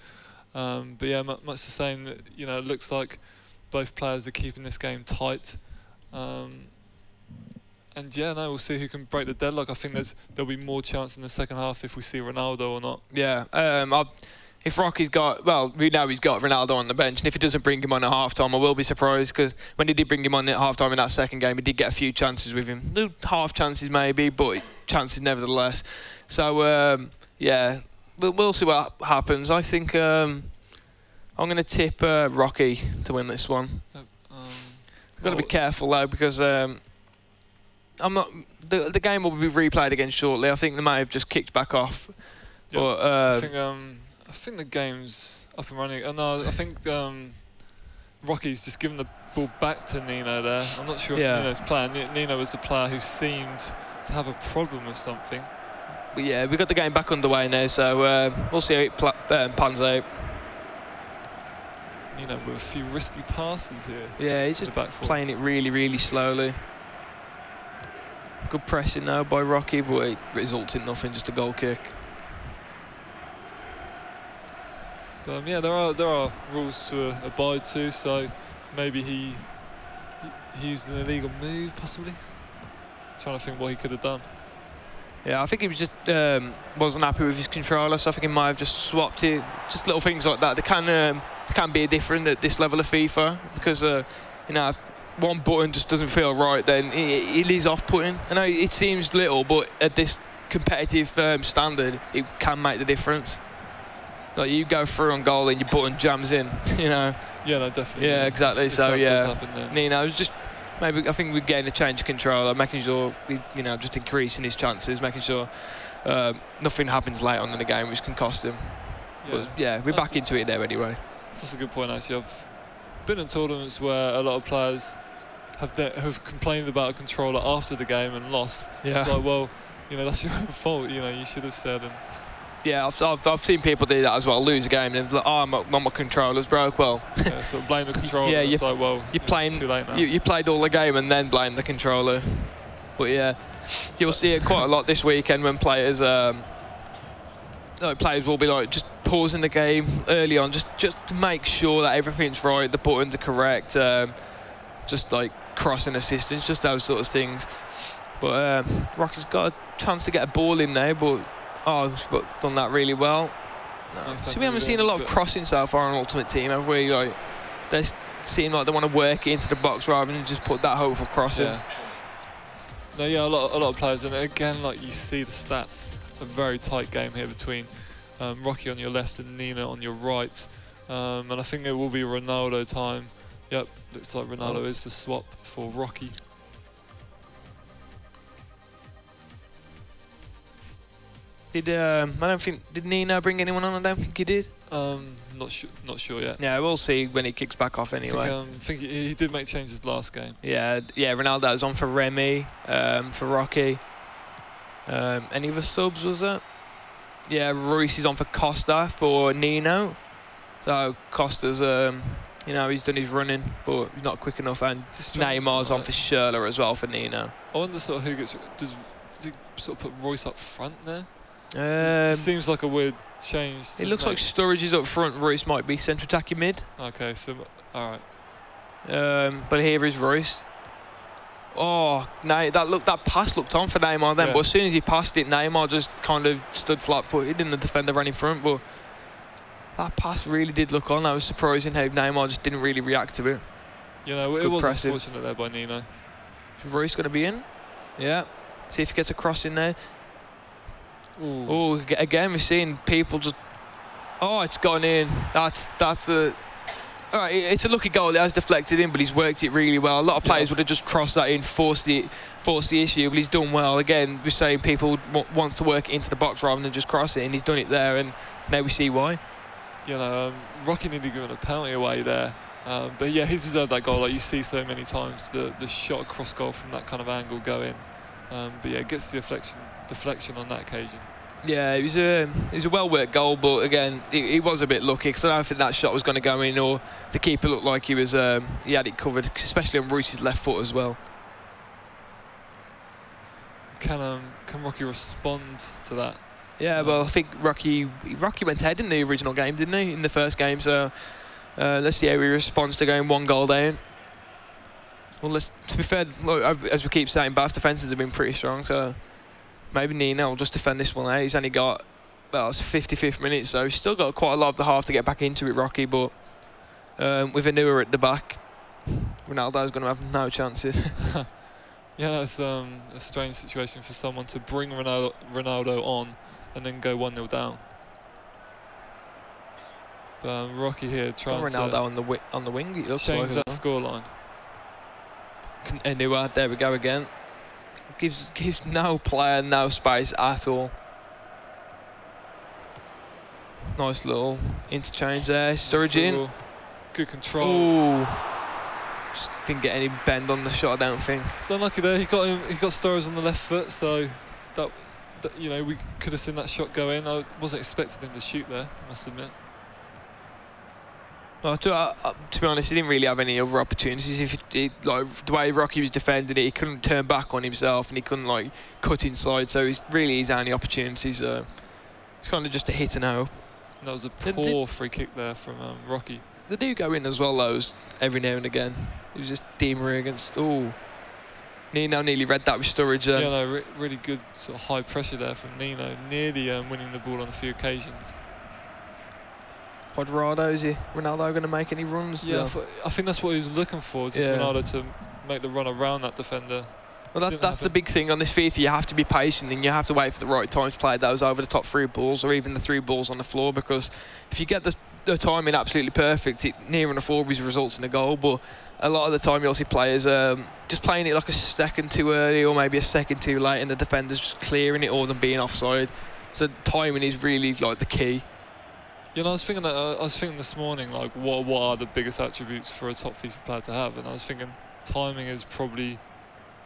But yeah, much the same. That, you know, it looks like both players are keeping this game tight. And yeah, no, we'll see who can break the deadlock. I think there'll be more chance in the second half if we see Ronaldo or not. Yeah, if Rocky's got, well, we know he's got Ronaldo on the bench, and if he doesn't bring him on at half-time, I will be surprised, because when he did bring him on at half-time in that second game, he did get a few chances with him. Little half chances maybe, but chances nevertheless. So, yeah, we'll see what happens. I think I'm going to tip Rocky to win this one. I've got to be careful, though, because I'm not. The game will be replayed again shortly. I think they may have just kicked back off. Yeah, but I think the game's up and running. No, I think Rocky's just given the ball back to Nino there. I'm not sure if Nino's playing. Nino was the player who seemed to have a problem with something. But yeah, we've got the game back underway now, so we'll see how it pans out. Nino with a few risky passes here. Yeah, he's just playing it really, really slowly. Good pressing now by Rocky, but it results in nothing, just a goal kick. Yeah, there are rules to abide to, so maybe he used an illegal move, possibly. Trying to think what he could have done. Yeah, I think he was just wasn't happy with his controller, so I think he might have just swapped it. Just little things like that. They can be different at this level of FIFA, because you know, if one button just doesn't feel right, then it is off-putting. I know it seems little, but at this competitive standard, it can make the difference. Like, you go through on goal and your button jams in, you know. Yeah, no, definitely. Yeah, exactly. If so that yeah, does happen, Nino was just maybe, I think we're getting a change of controller, making sure you know, just increasing his chances, making sure nothing happens late on in the game which can cost him. Yeah, but yeah, we're back into it there anyway. That's a good point, actually. I've been in tournaments where a lot of players have complained about a controller after the game and lost. Yeah. It's like, well, you know, that's your own fault. You know, you should have said. And yeah, I've seen people do that as well. Lose a game and like, oh, my controller's broke. Well, yeah, sort of blame the controller. Yeah, it's like, well, you're playing. It's too late now. You played all the game and then blame the controller. But yeah, you'll see it quite a lot this weekend when players will be like just pausing the game early on, just to make sure that everything's right, the buttons are correct, just like crossing assistance, just those sort of things. But Rocky's got a chance to get a ball in there, but done that really well. No. So we haven't seen a lot of crossing so far on Ultimate Team, have we? Like, they seem like they want to work it into the box rather than just put that hopeful crossing. Yeah. No, yeah, a lot of players, and again, like, you see the stats. A very tight game here between Rocky on your left and Nino on your right, and I think it will be Ronaldo time. Yep, looks like Ronaldo is the swap for Rocky. Did Nino bring anyone on? I don't think he did. Not sure yet. Yeah, we'll see when he kicks back off anyway. I think he did make changes last game. Yeah. Ronaldo's on for Remy, for Rocky. Any other subs was that? Yeah, Ruiz is on for Costa for Nino. So Costa's, you know, he's done his running, but he's not quick enough. And Neymar's on for ChRiLFC as well for Nino. I wonder sort of who gets. Does he sort of put Royce up front there? It seems like a weird change. It looks like Sturridge is up front. Royce might be centre attacking mid. Okay, so all right. But here is Royce. Oh, that pass looked on for Neymar then, but as soon as he passed it, Neymar just kind of stood flat-footed and the defender ran in front. But that pass really did look on. That was surprising how Neymar just didn't really react to it. You know, it was unfortunate there by Nino. Is Royce going to be in? Yeah. See if he gets a cross in there. Oh, again, we're seeing people just... Oh, it's gone in. That's the... All right, it's a lucky goal. It has deflected in, but he's worked it really well. A lot of players would have just crossed that in, forced the issue, but he's done well. Again, we're saying people want to work it into the box rather than just cross it, and he's done it there, and now we see why. You know, Rocky nearly given a penalty away there. But yeah, he's deserved that goal. Like you see so many times, the shot across goal from that kind of angle go in. But yeah, it gets the deflection on that occasion. Yeah, it was a well-worked goal, but again, he was a bit lucky because I don't think that shot was going to go in, or the keeper looked like he had it covered, especially on Royce's left foot as well. Can Rocky respond to that? Yeah, well, I think Rocky went ahead in the original game, didn't he? In the first game, so let's see how he responds to going 1 goal down. Well, to be fair, look, as we keep saying, both defences have been pretty strong, so maybe Nino will just defend this one out. He's only got, well, it's 55th minute, so he's still got quite a lot of the half to get back into it, Rocky, but with a newer at the back, Ronaldo's going to have no chances. Yeah, that's a strange situation for someone to bring Ronaldo on and then go 1-0 down. But Rocky here trying Ronaldo to on the wing, it looks change like that scoreline. Anyway, there we go again. Gives no player no space at all. Nice little interchange there. Sturridge in. Good control. Ooh. Just didn't get any bend on the shot, I don't think. It's unlucky there. He got Sturridge on the left foot, so that you know, we could have seen that shot go in. I wasn't expecting him to shoot there, I must admit. Well, to be honest, he didn't really have any other opportunities. Like the way Rocky was defending it, he couldn't turn back on himself and he couldn't like cut inside. So it's really his only opportunities. It's kind of just a hit and hope. And that was a poor free kick there from Rocky. They do go in as well, those every now and again. It was just Deemer against. Oh, Nino nearly read that with Sturridge. Yeah, no, really good sort of high pressure there from Nino, nearly winning the ball on a few occasions. Quadrado, is Ronaldo going to make any runs? Yeah, I think that's what he was looking for, just Ronaldo to make the run around that defender. Well, that's the big thing on this FIFA. You have to be patient and you have to wait for the right time to play those over the top 3 balls or even the 3 balls on the floor, because if you get the timing absolutely perfect, it near enough always results in a goal. But a lot of the time you'll see players just playing it like a second too early or maybe a second too late, and the defender's just clearing it or them being offside. So timing is really like the key. You know, I was thinking this morning, like, what are the biggest attributes for a top FIFA player to have? And I was thinking timing is probably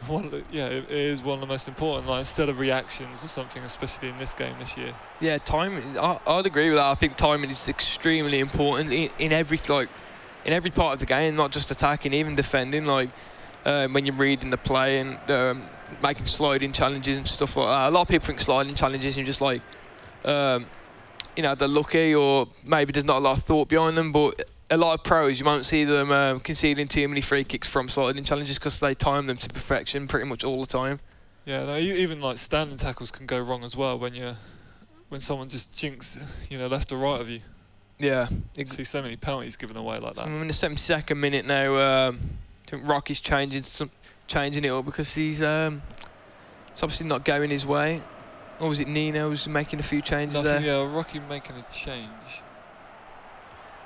it is one of the most important. Like, instead of reactions or something, especially in this game this year. Yeah, timing. I'd agree with that. I think timing is extremely important in every part of the game, not just attacking, even defending. Like when you're reading the play and making sliding challenges and stuff like that. A lot of people think sliding challenges and just like. You know, they're lucky or maybe there's not a lot of thought behind them, but a lot of pros, you won't see them conceding too many free kicks from sliding challenges because they time them to perfection pretty much all the time. Yeah, no, even like standing tackles can go wrong as well when someone just jinks, you know, left or right of you. Yeah. You see so many penalties given away like that. I'm in the 72nd minute now. I think Rocky's changing it up because he's it's obviously not going his way. Or was it Nino who's making a few changes there? Yeah, Rocky making a change.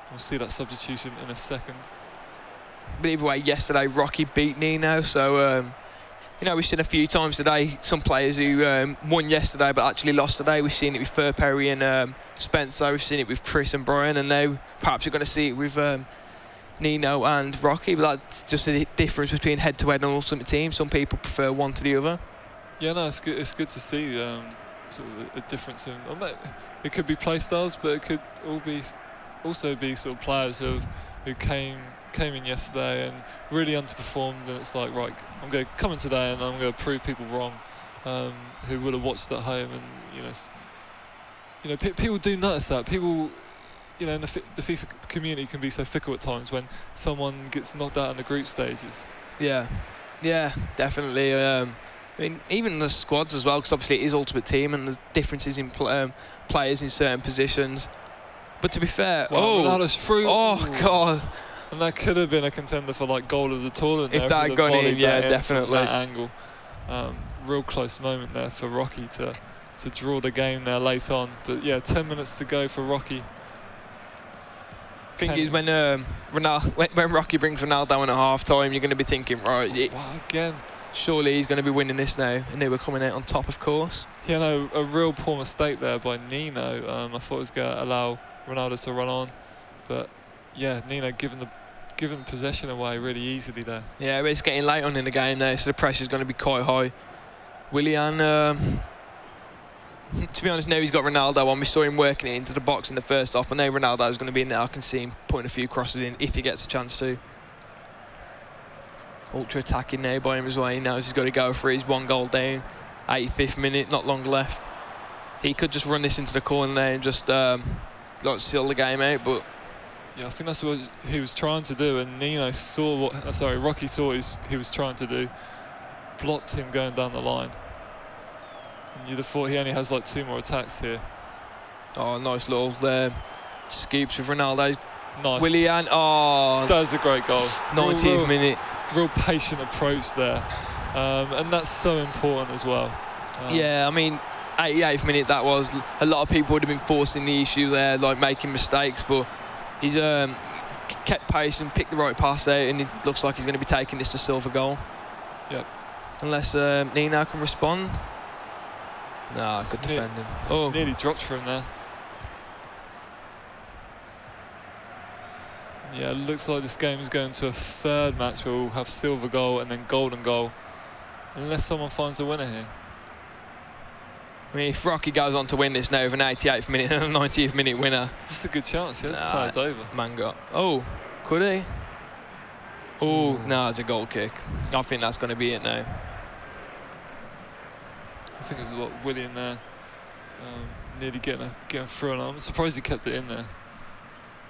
We'll see that substitution in a second. But either way, yesterday Rocky beat Nino, so you know, we've seen a few times today some players who won yesterday but actually lost today. We've seen it with Fur Perry and Spencer. We've seen it with Chris and Brian, and now perhaps we're going to see it with Nino and Rocky. But that's just a difference between head-to-head and Ultimate Team. Some people prefer one to the other. Yeah, no, it's good to see sort of a difference in. It could be play styles, but it could also be sort of players who came in yesterday and really underperformed, and it's like, right, I'm going to come in today and I'm going to prove people wrong, who would have watched at home. And you know, people do notice that. People, you know, in the FIFA community can be so fickle at times when someone gets knocked out in the group stages. Yeah, definitely. I mean, even the squads as well, because obviously it is Ultimate Team and there's differences in players in certain positions. But to be fair, Ronaldo's through. Oh God! And that could have been a contender for like goal of the tournament. If that had gone in, yeah, definitely. That angle, real close moment there for Rocky to draw the game there late on. But yeah, 10 minutes to go for Rocky. I think is when Rocky brings Ronaldo in at half time, you're going to be thinking, right? Wow, again. Surely he's going to be winning this now, and they were coming out on top, of course. Yeah, no, a real poor mistake there by Nino. I thought it was going to allow Ronaldo to run on, but yeah, Nino giving possession away really easily there. Yeah, but it's getting late on in the game now, so the pressure's going to be quite high. Willian, To be honest, now he's got Ronaldo on. We saw him working it into the box in the first half, but now Ronaldo's going to be in there. I can see him putting a few crosses in if he gets a chance to. Ultra attacking now by him as well. He knows he's got to go for his 1 goal down. 85th minute, not long left. He could just run this into the corner there and just seal the game out, but yeah, I think that's what he was trying to do, and Nino saw what. Rocky saw what he was trying to do, blocked him going down the line. And you'd have thought he only has like 2 more attacks here. Oh, nice little scoops with Ronaldo. Nice. Willian, oh, that was a great goal. 90th minute. Real patient approach there, and that's so important as well. Yeah, I mean, 88th minute, that was. A lot of people would have been forcing the issue there, like making mistakes, but he's kept patient, picked the right pass out, and it looks like he's going to be taking this to silver goal. Yep. Unless Nino can respond. Nah, good defending. Oh, nearly dropped for him there. Yeah, it looks like this game is going to a 3rd match where we'll have silver goal and then golden goal, unless someone finds a winner here. I mean, if Rocky goes on to win this now with an 88th minute and a 90th minute winner, it's a good chance. Yeah, nah, it's over. Manga. Oh, could he? Oh, no, it's a goal kick. I think that's going to be it now. I think we've got Willian there, nearly getting through, and I'm surprised he kept it in there.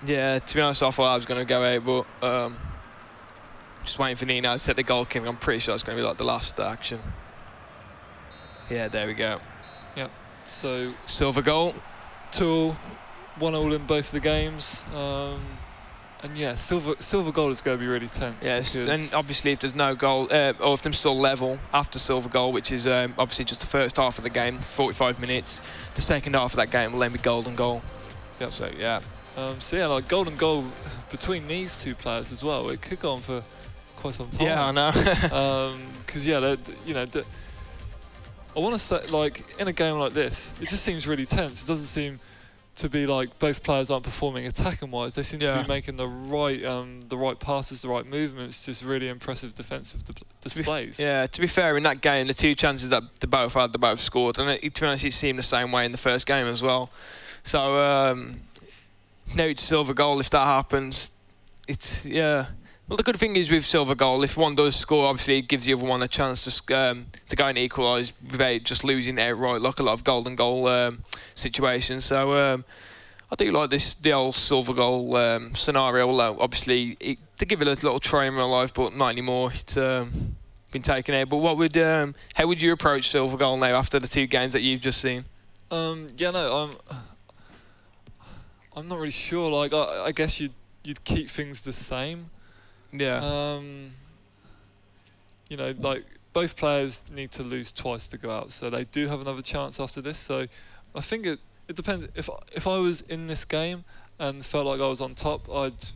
Yeah, to be honest, I thought I was going to go out, but just waiting for Nino to take the goal kick. I'm pretty sure it's going to be like the last action. Yeah, there we go. Yep. So silver goal. 2-1 all in both of the games. And yeah, silver goal is going to be really tense. Yes, and obviously if there's no goal, or if they're still level after silver goal, which is obviously just the first half of the game, 45 minutes, the second half of that game will then be golden goal. Yep. So yeah. So yeah, like golden goal between these 2 players as well. It could go on for quite some time. Yeah, I know. Because yeah, you know, I want to say, like, in a game like this, it just seems really tense. It doesn't seem to be like both players aren't performing attacking-wise. They seem to be making the right passes, the right movements, just really impressive defensive displays. Yeah, to be fair, in that game, the 2 chances that they both had, they both scored. And to be honest, it seemed the same way in the first game as well. So, now it's silver goal. If that happens, it's, yeah. Well, the good thing is with silver goal, if one does score, obviously it gives the other one a chance to go and equalise without just losing outright, like a lot of golden goal situations. So I do like the old silver goal scenario. Although obviously to give it a little try in real life, but not anymore. It's been taken out. But how would you approach silver goal now after the 2 games that you've just seen? Yeah, no, I'm not really sure. Like I guess you'd keep things the same. Yeah. You know, like both players need to lose twice to go out, so they do have another chance after this. So I think it depends. If I was in this game and felt like I was on top, I'd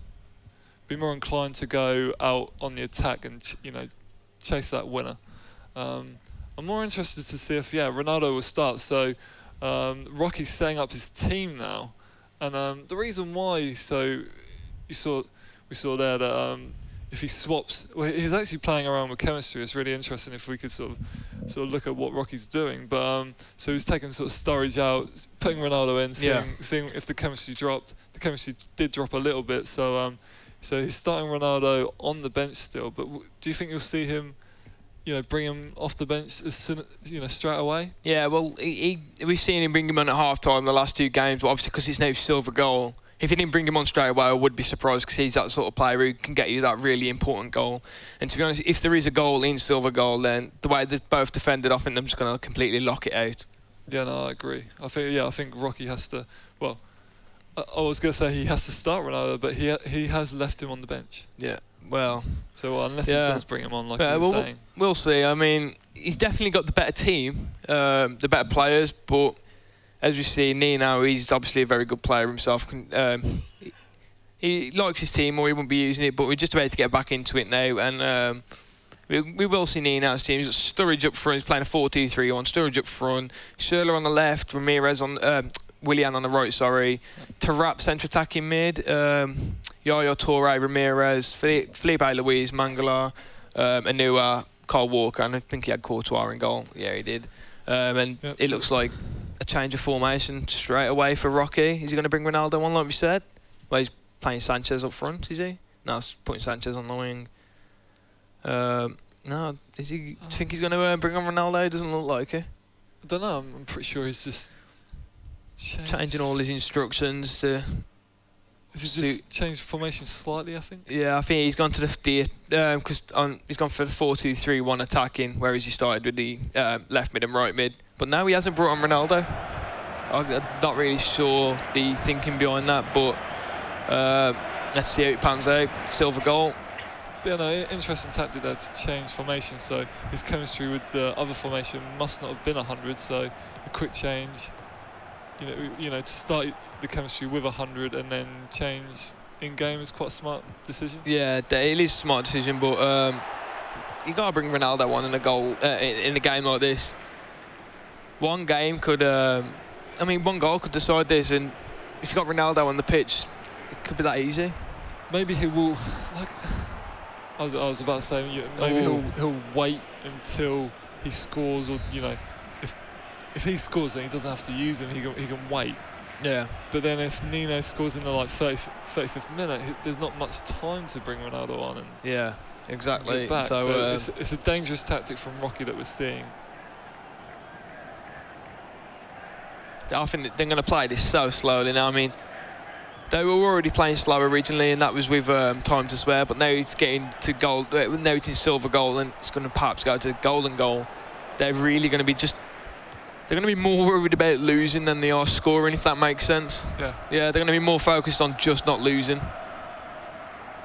be more inclined to go out on the attack and chase that winner. I'm more interested to see if Ronaldo will start. So Rocky's setting up his team now, and the reason why. So we saw there that. If he swaps, well, he's actually playing around with chemistry. It's really interesting if we could sort of look at what Rocky's doing. But so he's taking sort of Sturridge out, putting Ronaldo in, seeing if the chemistry dropped. The chemistry did drop a little bit. So so he's starting Ronaldo on the bench still. But do you think you'll see him, bring him off the bench as soon, straight away? Yeah, well, we've seen him bring him on at half-time the last 2 games, but obviously because it's now silver goal. If he didn't bring him on straight away, I would be surprised because he's that sort of player who can get you that really important goal. And to be honest, if there is a goal in silver goal, then the way they've both defended, I think they're just going to completely lock it out. Yeah, no, I agree. I think Rocky has to. Well, I was going to say he has to start Ronaldo, but he has left him on the bench. Yeah, well. So unless he does bring him on, like you were saying, we'll see. I mean, he's definitely got the better team, the better players, but. As we see, Nino, he's obviously a very good player himself. He likes his team, or he won't be using it, but we're just about to get back into it now. And we will see Nino's team. He's got Sturridge up front. He's playing a 4-2-3-1. Sturridge up front. Schürrle on the left. Ramirez on... Willian on the right, sorry. Tarap, centre attacking mid. Yaya Toure, Ramirez. Felipe Luis, Mangala, Anua, Kyle Walker. And I think he had Courtois in goal. Yeah, he did. And it looks like... a change of formation straight away for Rocky. Is he going to bring Ronaldo on, like we said? Well, he's playing Sanchez up front, is he? No, he's putting Sanchez on the wing. No, is he? Do you think he's going to bring on Ronaldo? Doesn't look like it. I don't know. I'm pretty sure he's just changing all his instructions to. Has he just changed formation slightly? I think. Yeah, I think he's gone to the because he's gone for the 4-2-3-1 attacking, whereas he started with the left mid and right mid. But now he hasn't brought on Ronaldo. I'm not really sure the thinking behind that, but let's see how it pans out. Silver goal. But, yeah, no, interesting tactic there to change formation. So his chemistry with the other formation must not have been 100. So a quick change. You know, to start the chemistry with 100 and then change in game is quite a smart decision. Yeah, it is a smart decision, but you got to bring Ronaldo on in a goal in a game like this. One game could, one goal could decide this, and if you got Ronaldo on the pitch, it could be that easy. Maybe he will, like I was about to say, maybe he'll wait until he scores, or if he scores, then he doesn't have to use him. He can wait. Yeah. But then if Nino scores in the 35th minute, there's not much time to bring Ronaldo on. And yeah, exactly. Back. So it's a dangerous tactic from Rocky that we're seeing. I think they're going to play this so slowly now. I mean, they were already playing slow originally, and that was with time to spare. But now it's getting to goal. Now it's in silver goal, and it's going to perhaps go to golden goal. They're really going to be they're going to be more worried about losing than they are scoring, if that makes sense. Yeah. Yeah, they're going to be more focused on just not losing.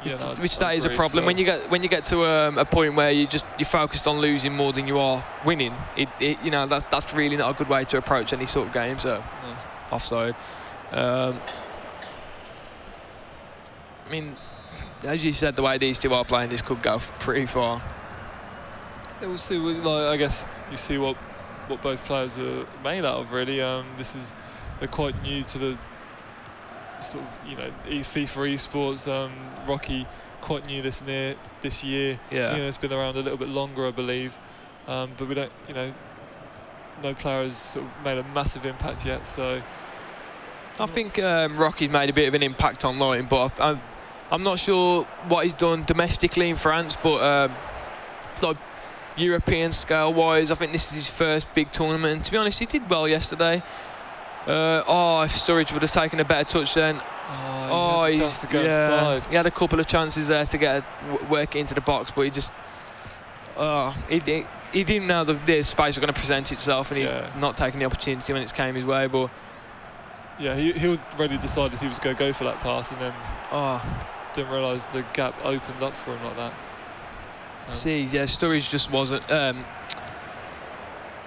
Yeah, which that is a problem. So when you get to a point where you're focused on losing more than you are winning, that's really not a good way to approach any sort of game. So, no. Offside. I mean, as you said, the way these two are playing, this could go pretty far. Yeah, we'll see. I guess you see what both players are made out of, really. They're quite new to the sort of, FIFA esports. Rocky quite new this year. Yeah. It's been around a little bit longer, I believe. But we don't, no player has sort of made a massive impact yet. So I think Rocky's made a bit of an impact online, but I'm not sure what he's done domestically in France, but like European scale wise, I think this is his first big tournament, and to be honest, he did well yesterday. If Sturridge would have taken a better touch then. He had a chance to go inside. He had a couple of chances there to work into the box, but he just he didn't know the space was going to present itself, and he's not taking the opportunity when it came his way. But yeah, he already decided he was going to go for that pass, and then didn't realise the gap opened up for him like that. Sturridge just wasn't.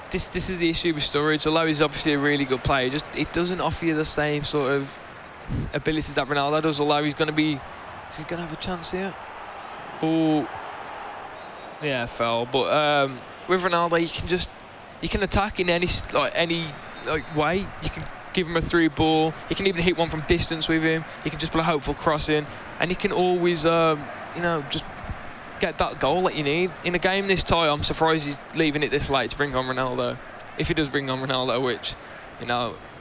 This is the issue with Sturridge. Although he's obviously a really good player, it doesn't offer you the same sort of abilities that Ronaldo does. Although he's going to have a chance here. Oh, yeah, fell. But with Ronaldo, you can attack in any way. You can give him a through ball. You can even hit one from distance with him. You can just put a hopeful cross in, and he can always just get that goal that you need. In a game this tight, I'm surprised he's leaving it this late to bring on Ronaldo. If he does bring on Ronaldo, which,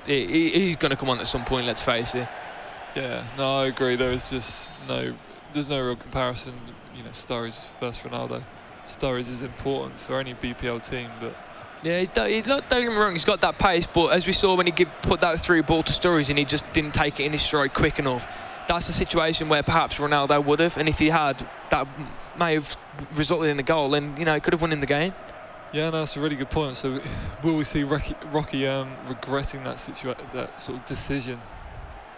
he's going to come on at some point, let's face it. Yeah, no, I agree. There's no real comparison. Sturridge versus Ronaldo. Sturridge is important for any BPL team, but yeah, don't get me wrong, he's got that pace, but as we saw when he put that through ball to Sturridge and he just didn't take it in his stride quick enough, that's a situation where perhaps Ronaldo would have, and if he had, that may have resulted in a goal, and it could have won him the game. Yeah, no, that's a really good point. So will we see Rocky regretting that sort of decision?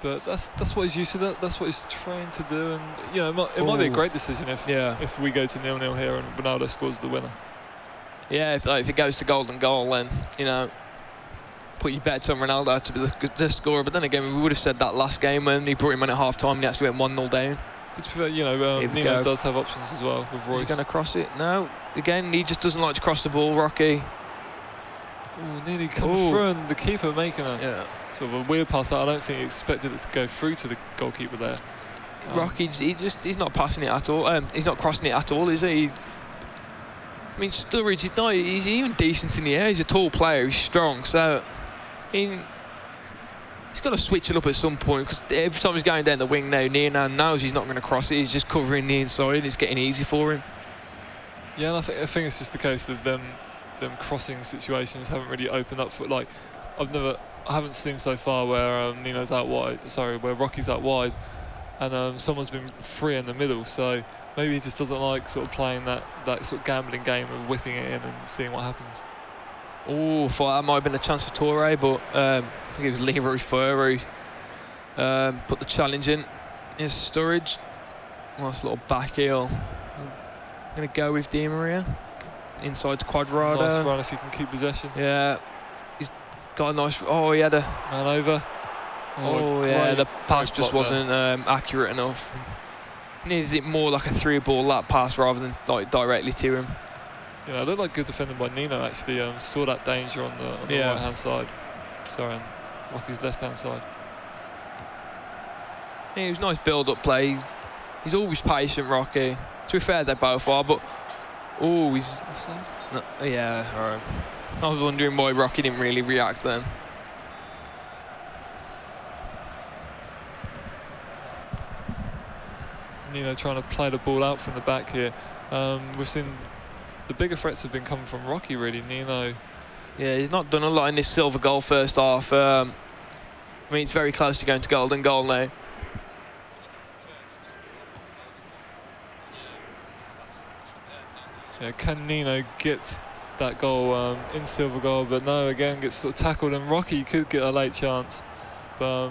But that's what he's used to. That's what he's trained to do, and it might be a great decision if we go to 0-0 here and Ronaldo scores the winner. Yeah, if it goes to golden goal, then put your bets on Ronaldo to be the scorer. But then again, we would have said that last game when he brought him in at half time and he actually went 1-0 down. But to be fair, Nino does have options as well with Royce. Is he going to cross it? No. Again, he just doesn't like to cross the ball, Rocky. Nearly come through, and the keeper making a sort of a weird pass that I don't think he expected it to go through to the goalkeeper there. Rocky, he's not passing it at all. He's not crossing it at all, is he? I mean, Sturridge, he's even decent in the air. He's a tall player, he's strong, so He's got to switch it up at some point, because every time he's going down the wing now, Nino knows he's not going to cross it. He's just covering the inside, and it's getting easy for him. Yeah, and I think it's just a case of them crossing situations haven't really opened up for, like, I haven't seen so far where Nino's out wide, where Rocky's out wide, and someone's been free in the middle. So maybe he just doesn't like sort of playing that sort of gambling game of whipping it in and seeing what happens. Oh, thought that might have been a chance for Torre, but I think it was Leroy Furry put the challenge in his storage. Nice little back heel. I'm going to go with Di Maria. Inside to Quadrado. Nice run if he can keep possession. Yeah. He's got a nice... Oh, he had a... Man over. Oh, yeah, the pass just wasn't accurate enough. Needed it more like a through-ball lap pass rather than like directly to him. Yeah, it looked like good defending by Nino, actually. Saw that danger on the right-hand side. Sorry, on Rocky's left-hand side. Yeah, it was nice build-up play. He's always patient, Rocky. To be fair, they both are, but... Oh, he's... Offside? No, yeah, all right. I was wondering why Rocky didn't really react then. Nino trying to play the ball out from the back here. We've seen the bigger threats have been coming from Rocky, really. Nino. Yeah, he's not done a lot in this silver goal first half. I mean, it's very close to going to golden goal now. Yeah, can Nino get that goal in silver goal? But no, again, gets sort of tackled, and Rocky could get a late chance. But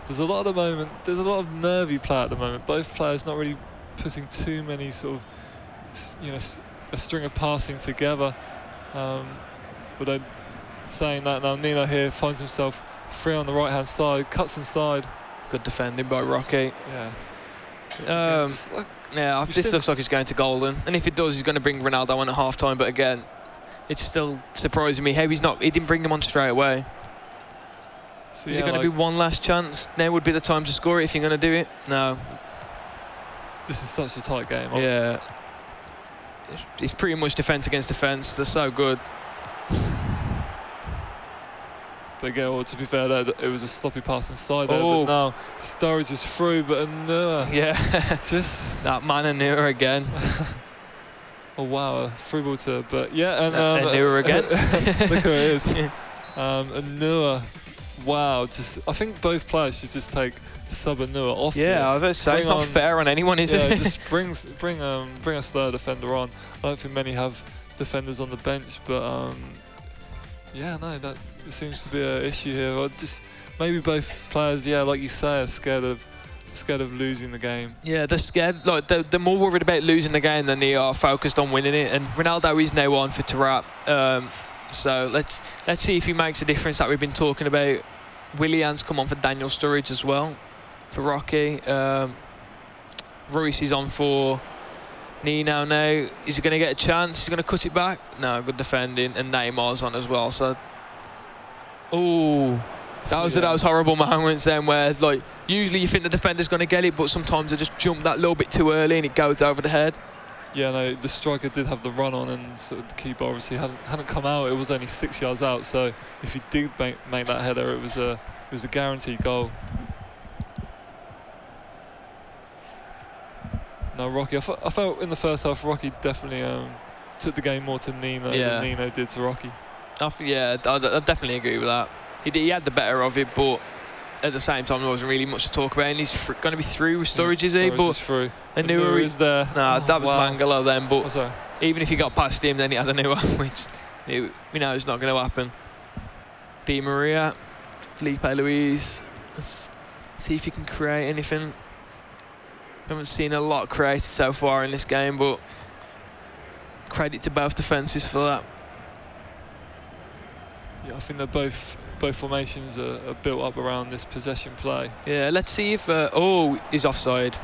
there's a lot of nervy play at the moment. Both players not really putting too many sort of, you know, a string of passing together. But saying that now, Nino here finds himself free on the right-hand side, cuts inside. Good defending by Rocky. Yeah. Yeah, this looks like he's going to golden, and if it does, he's going to bring Ronaldo on at half-time. But again, it's still surprising me how he didn't bring him on straight away. So Is it going to be one last chance? Now would be the time to score it if you're going to do it. No. This is such a tight game. Yeah. It's pretty much defence against defence. They're so good. But again, well, to be fair, it was a sloppy pass inside there. But now Sturridge is through, but Anua. Yeah. Just that man Anua again. Oh wow, a through ball to, but yeah, and Anua again. Look who it is. Anua. Wow, I think both players should just take sub Anua off. Yeah, I was about to say, it's not fair on anyone, is it? Just bring a slower defender on. I don't think many have defenders on the bench, but yeah, no, that seems to be an issue here. Just maybe both players, yeah, like you say, are scared of losing the game. Yeah, they're scared. Like they're more worried about losing the game than they are focused on winning it. And Ronaldo is now on for Tarap. So let's see if he makes a difference that we've been talking about. Willian's come on for Daniel Sturridge as well for Rocky. Royce is on for Nino now. Is he going to get a chance? He's going to cut it back. No, good defending, and Neymar's on as well. So, that was those horrible moments then where, like, usually you think the defender's going to get it, but sometimes they just jump that little bit too early and it goes over the head. Yeah, no, the striker did have the run on, and sort of the keeper obviously hadn't come out. It was only 6 yards out, so if he did make that header, it was a guaranteed goal. No, Rocky. I felt in the first half, Rocky definitely took the game more to Nino than Nino did to Rocky. I definitely agree with that. He had the better of it, but at the same time, there wasn't really much to talk about. And he's going to be through with Sturridge, is he? But through. Anua is there. Nah, that was Mangala then. But even if he got past him, then he had Anua, which we know it's not going to happen. Di Maria, Felipe Luis. Let's see if he can create anything. Haven't seen a lot created so far in this game, but credit to both defences for that. Yeah, I think that both formations are built up around this possession play. Yeah, let's see if he's offside.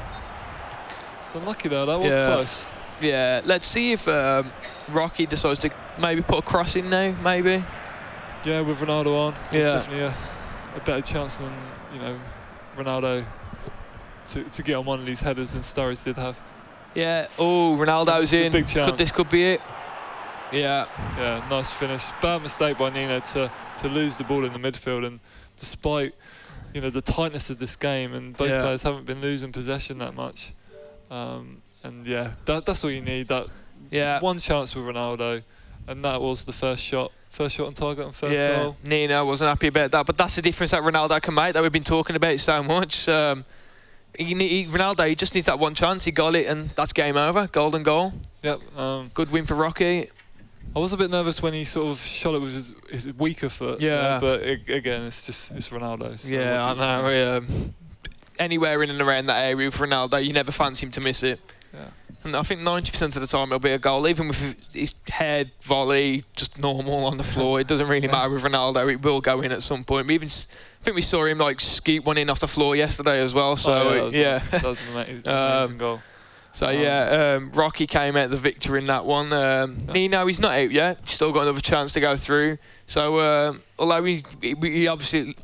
It's unlucky though, that was close. Yeah, let's see if Rocky decides to maybe put a cross in now, maybe. Yeah, with Ronaldo on, there's definitely a better chance than, you know, Ronaldo to get on one of these headers than Sturridge did have. Yeah, Ronaldo's in. Big chance. This could be it. Yeah. Yeah, nice finish. Bad mistake by Nino to lose the ball in the midfield, and despite the tightness of this game, and both players haven't been losing possession that much. And yeah, that's all you need. That one chance with Ronaldo, and that was the first shot on target and first goal. Nino wasn't happy about that, but that's the difference that Ronaldo can make that we've been talking about so much. Ronaldo, he just needs that one chance. He got it, and that's game over. Golden goal. Yep. Good win for Rocky. I was a bit nervous when he sort of shot it with his weaker foot. Yeah. But again, it's Ronaldo. So yeah, I know. Anywhere in and around that area with Ronaldo, you never fancy him to miss it. Yeah. And I think 90% of the time it'll be a goal, even with his head volley, just normal on the floor. It doesn't really matter with Ronaldo. It will go in at some point. I think we saw him like scoop one in off the floor yesterday as well. So that was an amazing goal. So Rocky came out the victor in that one. Nino, he's not out yet. He's still got another chance to go through. So although he obviously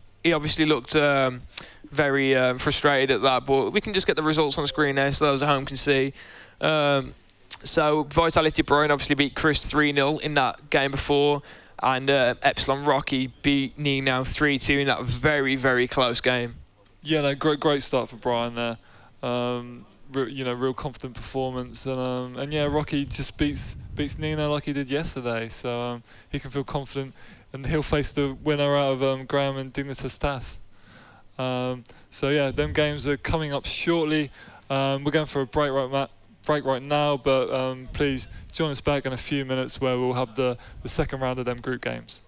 looked very frustrated at that, but we can just get the results on the screen now so those at home can see. So Vitality Brian obviously beat Chris 3-0 in that game before, and Epsilon Rocky beat Nino 3-2 in that very, very close game. Yeah, no, great start for Brian there. Real confident performance, and yeah, Rocky just beats Nino like he did yesterday, so he can feel confident, and he'll face the winner out of Graham and Dignitas Tas. So yeah, them games are coming up shortly. We're going for a break right now, but please join us back in a few minutes where we'll have the second round of them group games.